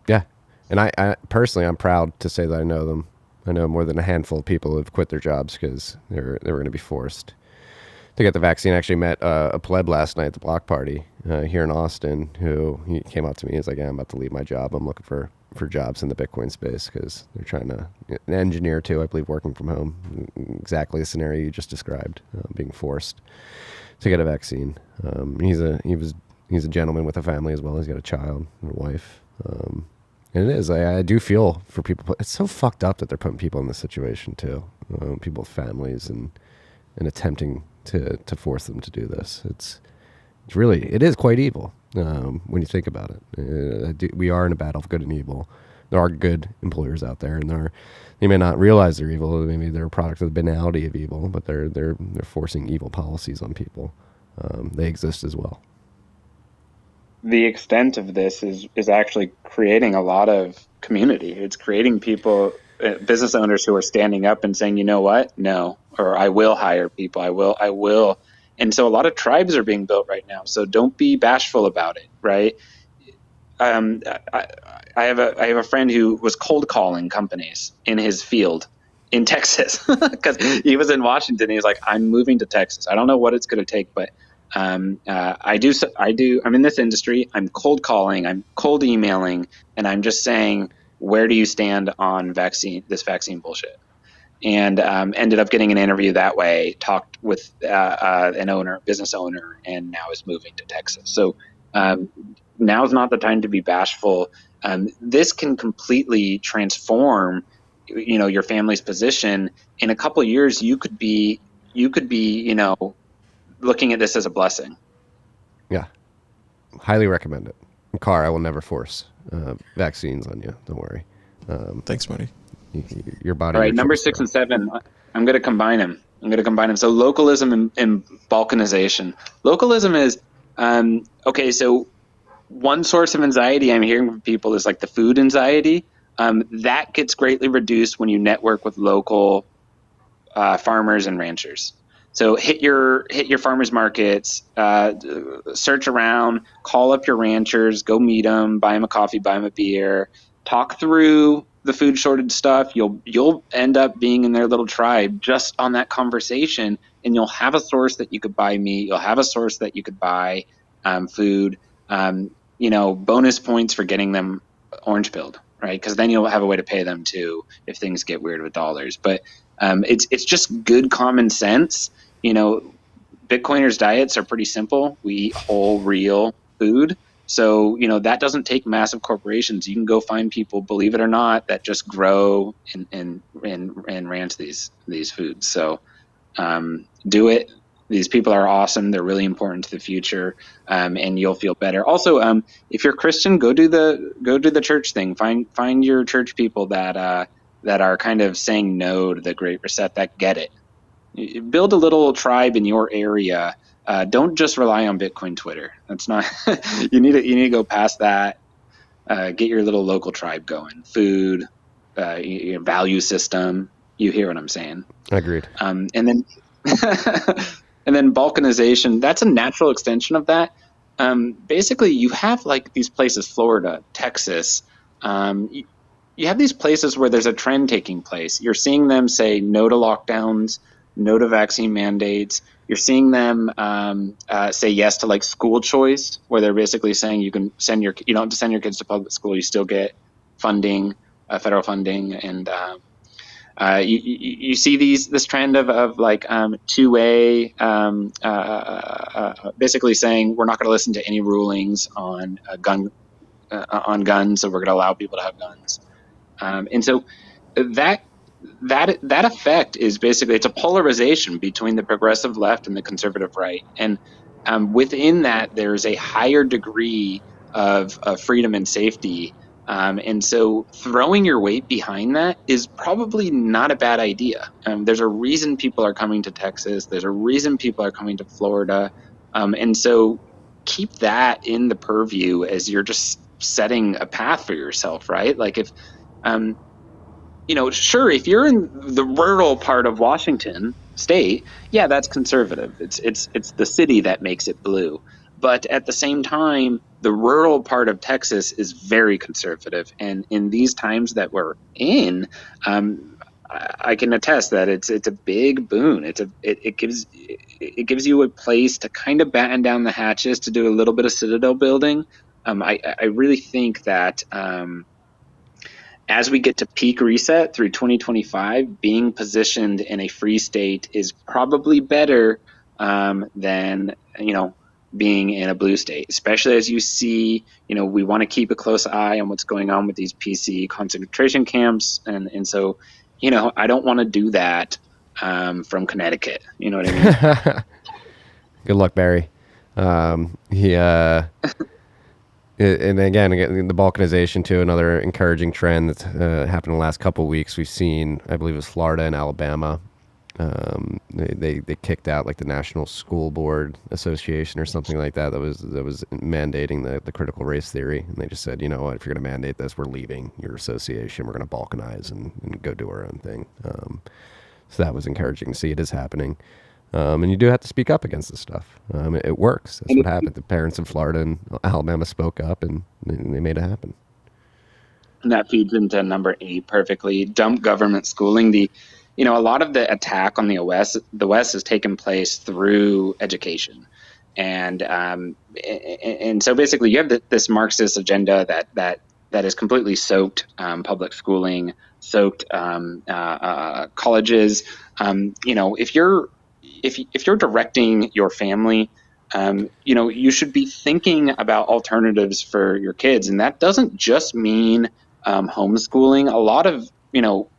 Yeah. And I personally, I'm proud to say that I know them. I know more than a handful of people who have quit their jobs because they were going to be forced to get the vaccine. I actually met a pleb last night at the block party here in Austin who he came up to me. He's like, yeah, I'm about to leave my job. I'm looking for jobs in the Bitcoin space because they're trying to, an engineer too, I believe, working from home. Exactly the scenario you just described, being forced to get a vaccine. He's a gentleman with a family as well. He's got a child and a wife. And it is. I do feel for people. But it's so fucked up that they're putting people in this situation too. People with families and attempting to force them to do this. It's really, it is quite evil when you think about it. We are in a battle of good and evil. There are good employers out there, and they may not realize they're evil. Maybe they're a product of the banality of evil, but they're forcing evil policies on people. They exist as well. The extent of this is actually creating a lot of community. It's creating people, business owners who are standing up and saying, you know what, no, or I will hire people. I will. And so a lot of tribes are being built right now. So don't be bashful about it, right? I have a friend who was cold calling companies in his field in Texas because he was in Washington. He was like, I'm moving to Texas. I don't know what it's going to take, but I do. I'm in this industry. I'm cold calling. I'm cold emailing, and I'm just saying, where do you stand on this vaccine bullshit? And ended up getting an interview that way. Talked with an business owner, and now is moving to Texas. So now's not the time to be bashful. This can completely transform, your family's position. In a couple of years, you could be, looking at this as a blessing. Yeah, highly recommend it. Car, I will never force vaccines on you. Don't worry. Thanks, Marty. Your body. All right, number 6 and 7. I'm going to combine them. So localism and balkanization. Localism is okay. So one source of anxiety I'm hearing from people is like the food anxiety. That gets greatly reduced when you network with local farmers and ranchers. So hit your farmers markets, search around, call up your ranchers, go meet them, buy them a coffee, buy them a beer, talk through the food shortage stuff. You'll end up being in their little tribe just on that conversation, and you'll have a source that you could buy meat. You'll have a source that you could buy food. Bonus points for getting them orange pilled, right? Because then you'll have a way to pay them too if things get weird with dollars. But it's just good common sense. Bitcoiners' diets are pretty simple. We eat whole, real food. So, that doesn't take massive corporations. You can go find people, believe it or not, that just grow and ranch these foods. So, do it. These people are awesome. They're really important to the future, and you'll feel better. Also, if you're Christian, go do the church thing. Find your church people that are kind of saying no to the Great Reset, that get it. Build a little tribe in your area. Don't just rely on Bitcoin Twitter. That's not. You need to go past that. Get your little local tribe going. Food, your value system. You hear what I'm saying? Agreed. And then and then balkanization. That's a natural extension of that. Basically, you have like these places, Florida, Texas. You have these places where there's a trend taking place. You're seeing them say no to lockdowns, no to vaccine mandates. You're seeing them say yes to like school choice, where they're basically saying you don't have to send your kids to public school. You still get funding, federal funding, and you see this trend of like 2A, basically saying we're not going to listen to any rulings on guns, so we're going to allow people to have guns, and so that effect is basically, it's a polarization between the progressive left and the conservative right, and within that there's a higher degree of freedom and safety. And so throwing your weight behind that is probably not a bad idea. There's a reason people are coming to Texas. There's a reason people are coming to Florida. And so keep that in the purview as you're just setting a path for yourself, right? Like if, sure, if you're in the rural part of Washington state, yeah, that's conservative. It's the city that makes it blue. But at the same time, the rural part of Texas is very conservative. And in these times that we're in, I can attest that it's a big boon. It gives you a place to kind of batten down the hatches, to do a little bit of citadel building. I really think that as we get to peak reset through 2025, being positioned in a free state is probably better than being in a blue state, especially as you see, we want to keep a close eye on what's going on with these PC concentration camps. And so, I don't want to do that from Connecticut. You know what I mean? Good luck, Barry. And again, the balkanization too, another encouraging trend that's happened in the last couple of weeks. We've seen, I believe it was Florida and Alabama. They kicked out like the National School Board Association or something like that was mandating the critical race theory, and they just said, you know what, if you're going to mandate this, we're leaving your association. We're going to balkanize and go do our own thing. So that was encouraging to see. It is happening, and you do have to speak up against this stuff. It works. That's what happened. The parents in Florida and Alabama spoke up, and they made it happen. And that feeds into number 8 perfectly. Dump government schooling. A lot of the attack on the West has taken place through education. And so basically you have this Marxist agenda that is completely soaked public schooling, soaked colleges. If you're directing your family, you should be thinking about alternatives for your kids. And that doesn't just mean homeschooling. A lot of,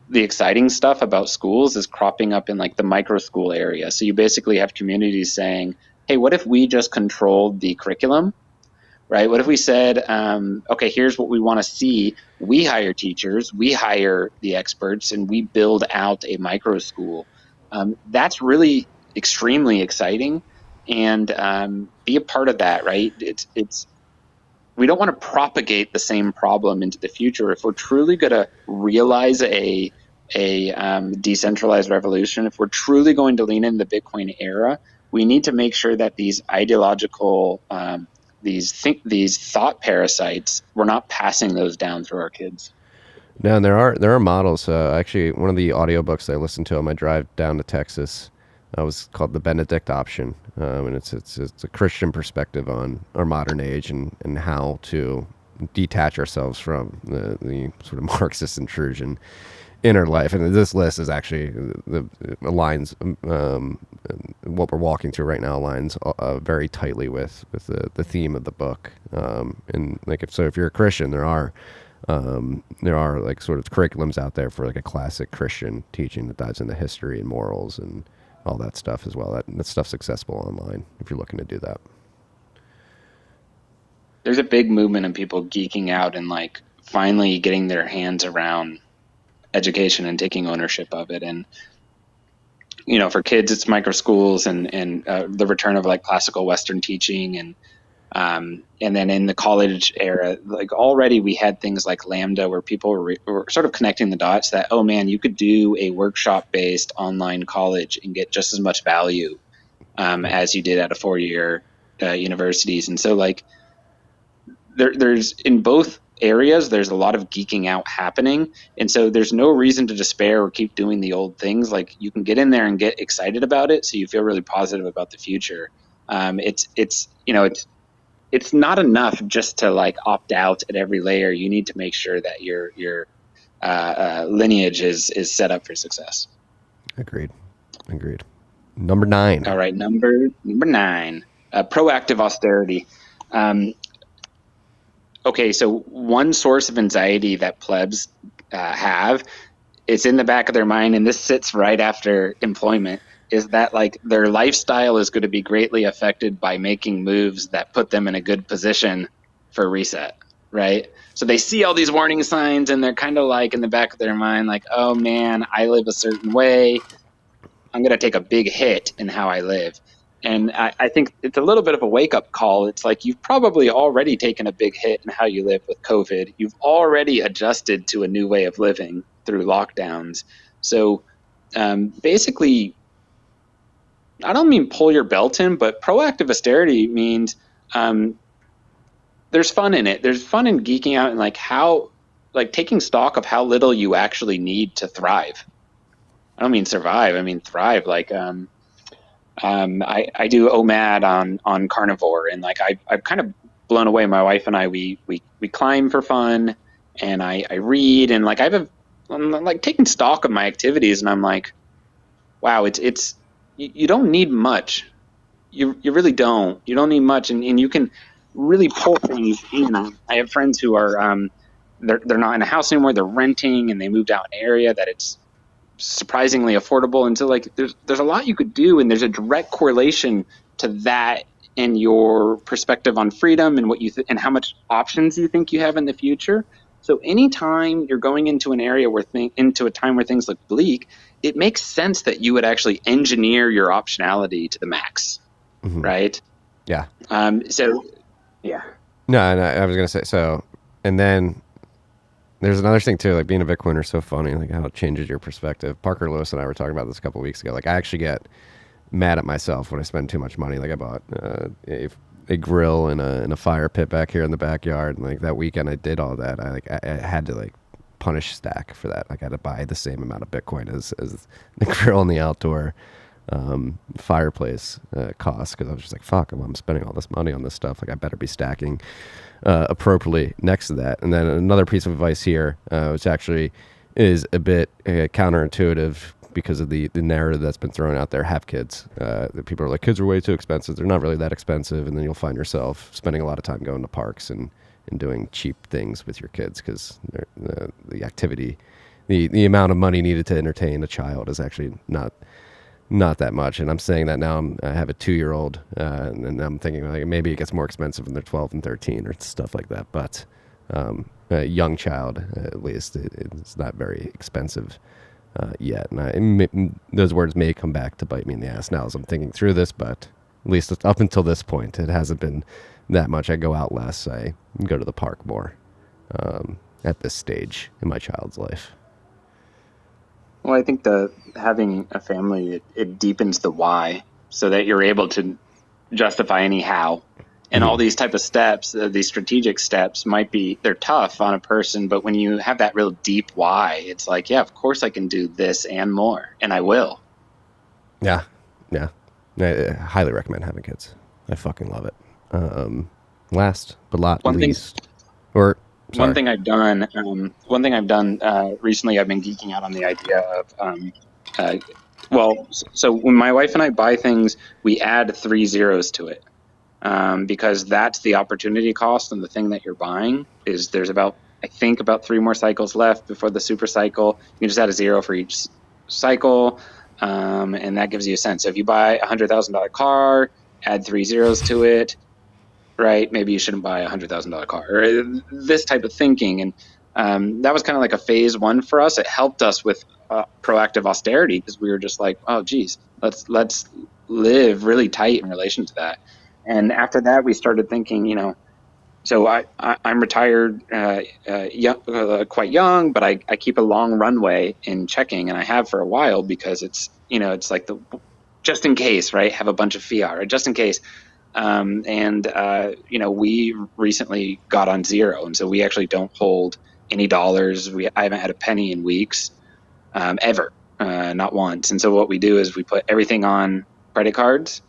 the exciting stuff about schools is cropping up in like the micro school area. So you basically have communities saying, hey, what if we just controlled the curriculum, right? What if we said, okay, here's what we want to see. We hire teachers, we hire the experts, and we build out a micro school. That's really extremely exciting, and be a part of that, right? We don't want to propagate the same problem into the future. If we're truly going to realize a decentralized revolution, if we're truly going to lean into the Bitcoin era, we need to make sure that these ideological, these thought parasites, we're not passing those down through our kids. No, and there are models. Actually, one of the audiobooks I listened to on my drive down to Texas, was called the Benedict option, and it's a Christian perspective on our modern age and how to detach ourselves from the sort of Marxist intrusion in our life. And this list is actually the aligns what we're walking through right now aligns very tightly with the theme of the book. And like if you're a Christian, there are like sort of curriculums out there for like a classic Christian teaching that dives into history and morals and all that stuff as well. That stuff's accessible online if you're looking to do that. There's a big movement of people geeking out and like finally getting their hands around education and taking ownership of it. And for kids, it's micro schools and the return of like classical Western teaching, and then in the college era, like already we had things like Lambda where people were sort of connecting the dots that, oh man, you could do a workshop based online college and get just as much value as you did at a 4-year universities. And so like there's in both areas, there's a lot of geeking out happening. And so there's no reason to despair or keep doing the old things. Like you can get in there and get excited about it. So you feel really positive about the future. It's not enough just to like opt out at every layer. You need to make sure that your lineage is set up for success. Agreed. Number 9. All right. Number 9, proactive austerity. Okay, so one source of anxiety that plebs have, it's in the back of their mind, and this sits right after employment, is that like their lifestyle is going to be greatly affected by making moves that put them in a good position for reset, right? So they see all these warning signs, and they're kind of like in the back of their mind, like, oh man, I live a certain way. I'm going to take a big hit in how I live. And I think it's a little bit of a wake-up call. It's like you've probably already taken a big hit in how you live with COVID. You've already adjusted to a new way of living through lockdowns. So basically, I don't mean pull your belt in, but proactive austerity means there's fun in it. There's fun in geeking out and like taking stock of how little you actually need to thrive. I don't mean survive. I mean thrive. Like I do OMAD on carnivore, and like I've kind of blown away. My wife and I we climb for fun, and I read, and like I'm like taking stock of my activities, and I'm like, wow, it's you don't need much. You really don't. You don't need much, and you can really pull things in. I have friends who are they're not in a house anymore. They're renting, and they moved out in an area that it's surprisingly affordable. And so like there's a lot you could do, and there's a direct correlation to that in your perspective on freedom and what you and how much options you think you have in the future. So anytime you're going into an area into a time where things look bleak, it makes sense that you would actually engineer your optionality to the max. Mm-hmm. Right? Yeah. So yeah. No, I was gonna say so, and then there's another thing too, like being a Bitcoiner is so funny, like how it changes your perspective. Parker Lewis and I were talking about this a couple of weeks ago. Like I actually get mad at myself when I spend too much money. Like I bought a grill and a fire pit back here in the backyard, and like that weekend I did all that. I had to like punish Stack for that. Like I had to buy the same amount of Bitcoin as the grill and the outdoor fireplace cost, because I was just like, fuck, I'm spending all this money on this stuff. Like I better be stacking appropriately next to that. And then another piece of advice here, which actually is a bit counterintuitive because of the narrative that's been thrown out there, have kids. That people are like, kids are way too expensive. They're not really that expensive. And then you'll find yourself spending a lot of time going to parks and doing cheap things with your kids, because the activity, the amount of money needed to entertain a child is actually not that much. And I'm saying that now. I have a 2-year-old, and I'm thinking like maybe it gets more expensive when they're 12 and 13 or stuff like that. But a young child, at least, it's not very expensive yet. And those words may come back to bite me in the ass now as I'm thinking through this. But at least up until this point, it hasn't been that much. I go out less. I go to the park more at this stage in my child's life. Well, I think having a family, it deepens the why, so that you're able to justify any how. And all these type of steps, these strategic steps they're tough on a person, but when you have that real deep why, it's like, yeah, of course I can do this and more, and I will. Yeah. Yeah, I highly recommend having kids. I fucking love it. Last but not One thing least, or one sorry. thing I've done recently, I've been geeking out on the idea of uh, so when my wife and I buy things, we add three zeros to it, because that's the opportunity cost. And the thing that you're buying is, there's about, I think, about three more cycles left before the super cycle. You can just add a zero for each cycle, and that gives you a sense. So if you buy $100,000 car, add three zeros to it, right? Maybe you shouldn't buy $100,000 car, or this type of thinking. And that was kind of like a phase one for us. It helped us with proactive austerity, because we were just like, oh, geez, let's live really tight in relation to that. And after that, we started thinking, so I'm retired, quite young, but I keep a long runway in checking, and I have for a while, because it's like the just in case, right? Have a bunch of fiat, right? Just in case. We recently got on zero, and so we actually don't hold any dollars. I haven't had a penny in weeks, ever, not once. And so what we do is we put everything on credit cards,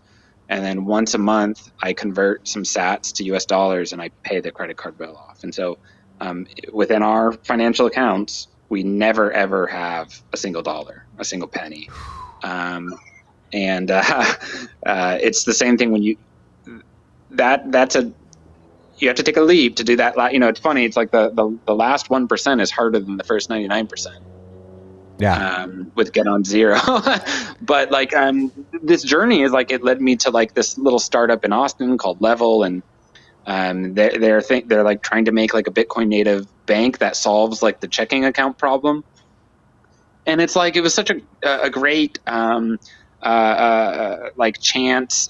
and then once a month I convert some sats to US dollars, and I pay the credit card bill off. And so within our financial accounts, we never ever have a single dollar, a single penny. And it's the same thing when that's you have to take a leap to do that. It's funny. It's like the last 1% is harder than the first 99%. Yeah. With get on zero. But this journey is like, it led me to like this little startup in Austin called Level, and they're like trying to make like a Bitcoin native bank that solves like the checking account problem. And it's like, it was such a great like chance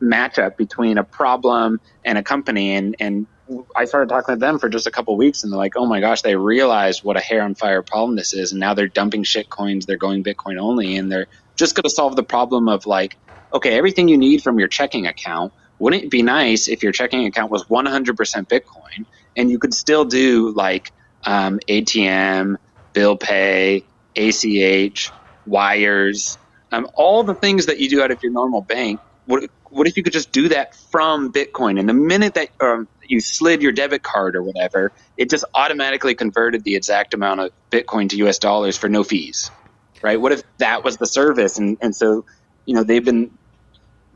matchup between a problem and a company. And I started talking to them for just a couple of weeks, and they're like, oh my gosh, they realized what a hair on fire problem this is. And now they're dumping shit coins. They're going Bitcoin only. And they're just going to solve the problem of like, okay, everything you need from your checking account. Wouldn't it be nice if your checking account was 100% Bitcoin, and you could still do like ATM, bill pay, ACH, wires, all the things that you do out of your normal bank? What if you could just do that from Bitcoin? And the minute that you slid your debit card or whatever, it just automatically converted the exact amount of Bitcoin to US dollars for no fees, right? What if that was the service? And so, they've been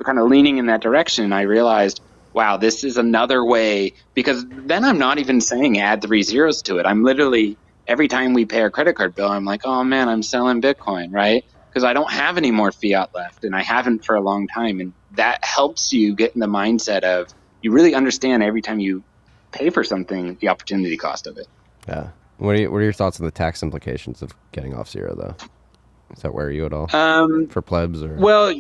kind of leaning in that direction. And I realized, wow, this is another way, because then I'm not even saying add three zeros to it. I'm literally, every time we pay our credit card bill, I'm like, oh man, I'm selling Bitcoin, right? Because I don't have any more fiat left, and I haven't for a long time. And that helps you get in the mindset of, you really understand every time you pay for something, the opportunity cost of it. Yeah. What are your thoughts on the tax implications of getting off zero, though? Does that worry you at all? For plebs or? Well,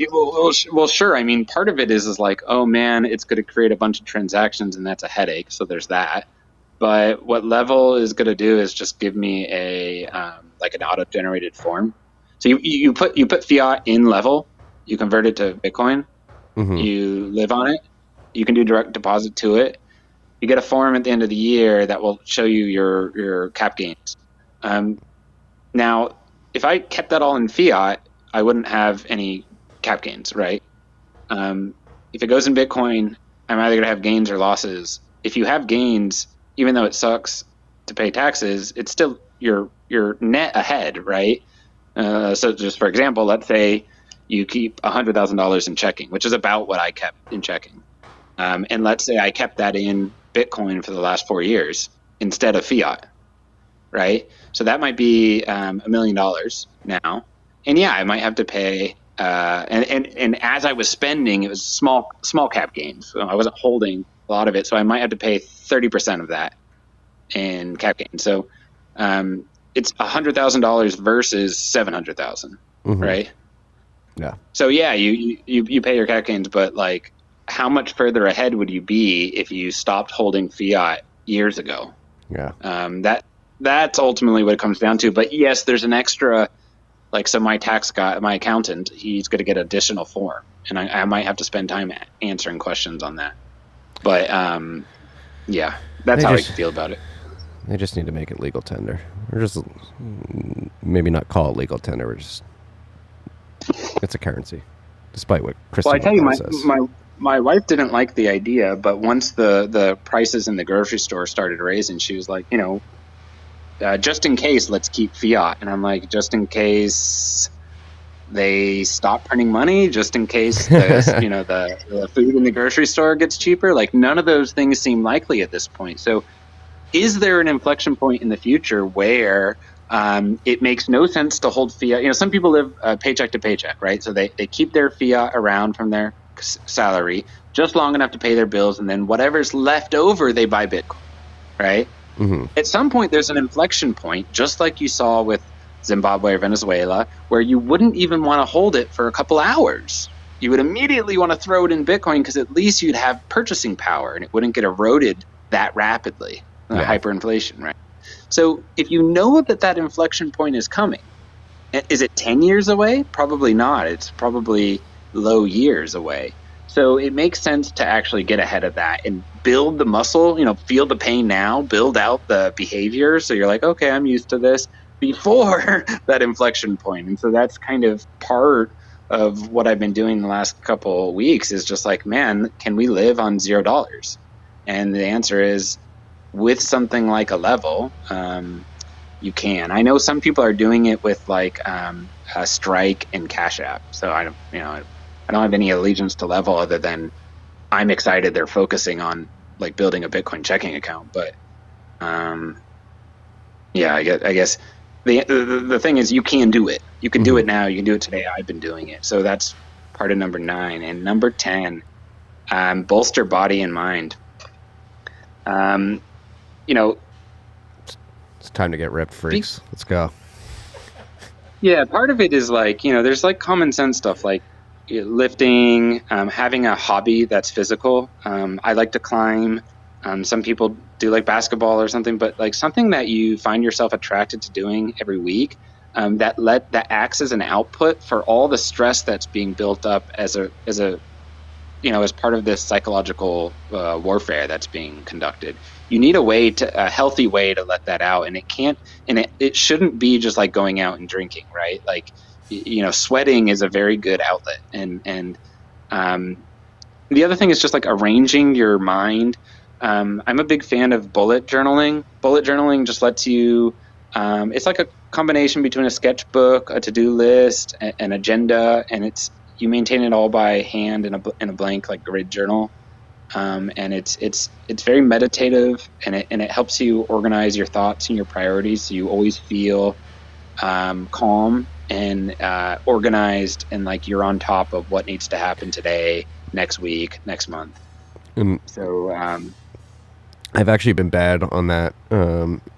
sure. I mean, part of it is like, oh man, it's going to create a bunch of transactions, and that's a headache. So there's that. But what Level is going to do is just give me like an auto-generated form. So you put fiat in Level, you convert it to Bitcoin, you live on it, you can do direct deposit to it. You get a form at the end of the year that will show you your cap gains. Now, if I kept that all in fiat, I wouldn't have any cap gains, right? If it goes in Bitcoin, I'm either going to have gains or losses. If you have gains, even though it sucks to pay taxes, it's still your net ahead, right? So just for example, let's say you keep $100,000 in checking, which is about what I kept in checking. And let's say I kept that in Bitcoin for the last 4 years instead of fiat, right? So that might be $1 million now. And yeah, I might have to pay. And as I was spending, it was small cap gains. So I wasn't holding a lot of it. So I might have to pay 30% of that in cap gains. So it's $100,000 versus 700,000, right? Yeah. So yeah, you pay your cap gains, but like, how much further ahead would you be if you stopped holding fiat years ago? Yeah. That's ultimately what it comes down to. But yes, there's an extra, like, so my tax guy, my accountant, he's going to get additional form, and I might have to spend time answering questions on that. But yeah, that's how I feel about it. They just need to make it legal tender, or just maybe not call it legal tender. We're just It's a currency, despite what Well, I Christopher tell you, Bell my says. my my wife didn't like the idea, but once the prices in the grocery store started raising, she was like, just in case, let's keep fiat. And I'm like, just in case they stop printing money, just in case the food in the grocery store gets cheaper. Like none of those things seem likely at this point. So is there an inflection point in the future where it makes no sense to hold fiat? Some people live paycheck to paycheck, right? So they keep their fiat around from their salary just long enough to pay their bills, and then whatever's left over, they buy Bitcoin, right? Mm-hmm. At some point, there's an inflection point, just like you saw with Zimbabwe or Venezuela, where you wouldn't even want to hold it for a couple hours. You would immediately want to throw it in Bitcoin because at least you'd have purchasing power and it wouldn't get eroded that rapidly. Hyperinflation, right? So if you know that inflection point is coming, is it 10 years away? Probably not. It's probably low years away. So it makes sense to actually get ahead of that and build the muscle, feel the pain now, build out the behavior. So you're like, okay, I'm used to this before that inflection point. And so that's kind of part of what I've been doing the last couple of weeks is just like, man, can we live on $0? And the answer is, with something like a level, you can. I know some people are doing it with like a Strike and Cash App. So I don't have any allegiance to level other than I'm excited they're focusing on like building a Bitcoin checking account. But I guess the thing is you can do it. You can do it now. You can do it today. I've been doing it. So that's part of number 9. And number 10, bolster body and mind. It's time to get ripped, freaks. Let's go. Yeah, part of it is like, there's like common sense stuff like lifting, having a hobby that's physical. I like to climb. Some people do like basketball or something, but like something that you find yourself attracted to doing every week, that acts as an output for all the stress that's being built up as part of this psychological warfare that's being conducted. You need a healthy way to let that out, and it shouldn't be just like going out and drinking, right? Like, sweating is a very good outlet, and the other thing is just like arranging your mind. I'm a big fan of bullet journaling. Bullet journaling just lets you. It's like a combination between a sketchbook, a to-do list, an agenda, and you maintain it all by hand in a blank like grid journal. And it's very meditative, and it helps you organize your thoughts and your priorities, so you always feel calm and organized, and like you're on top of what needs to happen today, next week, next month. So I've actually been bad on that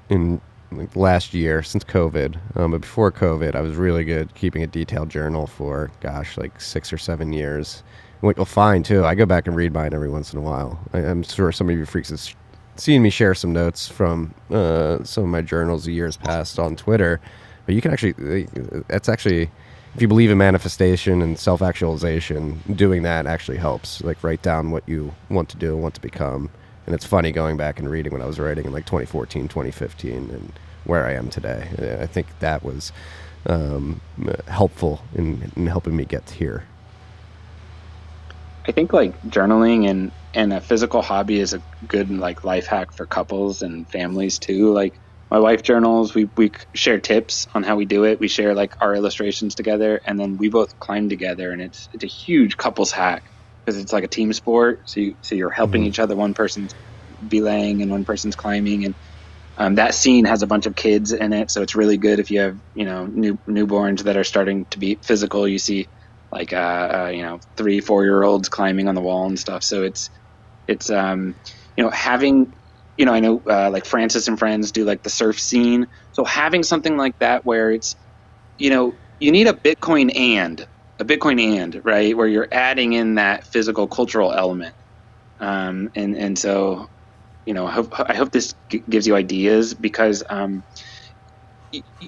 in like last year since COVID. But before COVID, I was really good keeping a detailed journal for like 6 or 7 years. What you'll find too, I go back and read mine every once in a while. I'm sure some of you freaks have seen me share some notes from some of my journals years past on Twitter. But you can actually, if you believe in manifestation and self-actualization, doing that actually helps. Like write down what you want to do, want to become. And it's funny going back and reading what I was writing in like 2014, 2015, and where I am today. I think that was helpful in helping me get here. I think like journaling and a physical hobby is a good like life hack for couples and families too. Like my wife journals, we share tips on how we do it. We share like our illustrations together, and then we both climb together, and it's a huge couples hack because it's like a team sport. So you're helping each other. One person's belaying and one person's climbing, and that scene has a bunch of kids in it, so it's really good if you have newborns that are starting to be physical. You see like 3-4 year olds climbing on the wall and stuff. So it's having I know like Francis and Friends do like the surf scene. So having something like that where it's you need a Bitcoin and right, where you're adding in that physical cultural element, and so I hope this gives you ideas, because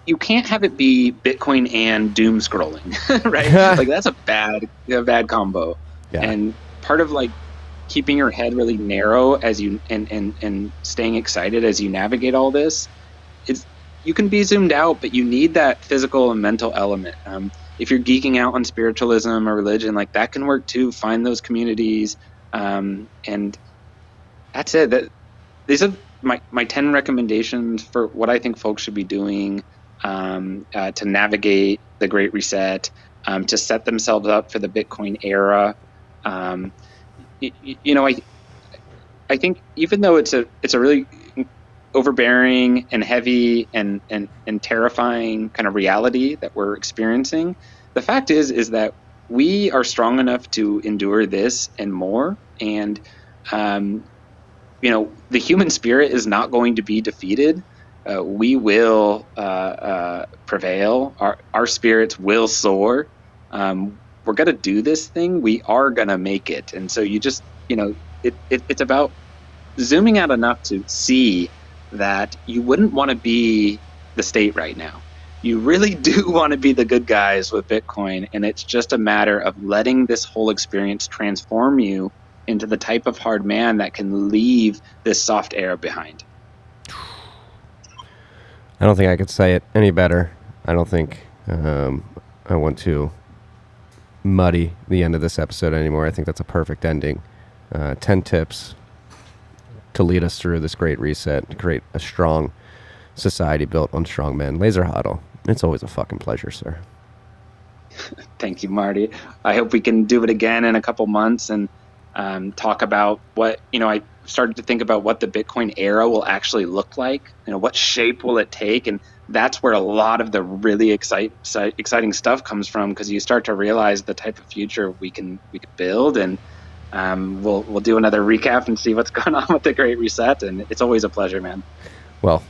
you can't have it be Bitcoin and doom scrolling, right? Like that's a bad combo. Yeah. And part of like keeping your head really narrow as you and staying excited as you navigate all this is you can be zoomed out, but you need that physical and mental element. if you're geeking out on spiritualism or religion, like that can work too. Find those communities. And that's it. These are my 10 recommendations for what I think folks should be doing to navigate the Great Reset, to set themselves up for the Bitcoin era. Um, you know, I think even though it's a really overbearing and heavy and terrifying kind of reality that we're experiencing, the fact is that we are strong enough to endure this and more. And um, the human spirit is not going to be defeated. We will prevail. Our spirits will soar. We're going to do this thing. We are going to make it. And so you just, it's about zooming out enough to see that you wouldn't want to be the state right now. You really do want to be the good guys with Bitcoin. And it's just a matter of letting this whole experience transform you into the type of hard man that can leave this soft era behind. I don't think I could say it any better. I don't think I want to muddy the end of this episode anymore. I think that's a perfect ending. 10 tips to lead us through this great reset, to create a strong society built on strong men. Laser Huddle. It's always a fucking pleasure, sir. Thank you, Marty. I hope we can do it again in a couple months and talk about what, I started to think about what the Bitcoin era will actually look like. What shape will it take? And that's where a lot of the really exciting stuff comes from, because you start to realize the type of future we can build. And we'll do another recap and see what's going on with the Great Reset. And it's always a pleasure, man. Well,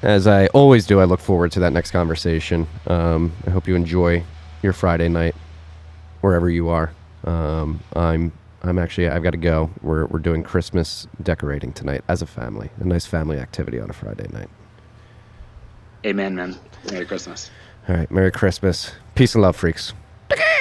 as I always do, I look forward to that next conversation. I hope you enjoy your Friday night wherever you are. I'm actually, I've got to go. We're doing Christmas decorating tonight as a family. A nice family activity on a Friday night. Amen, man. Merry Christmas. All right. Merry Christmas. Peace and love, freaks.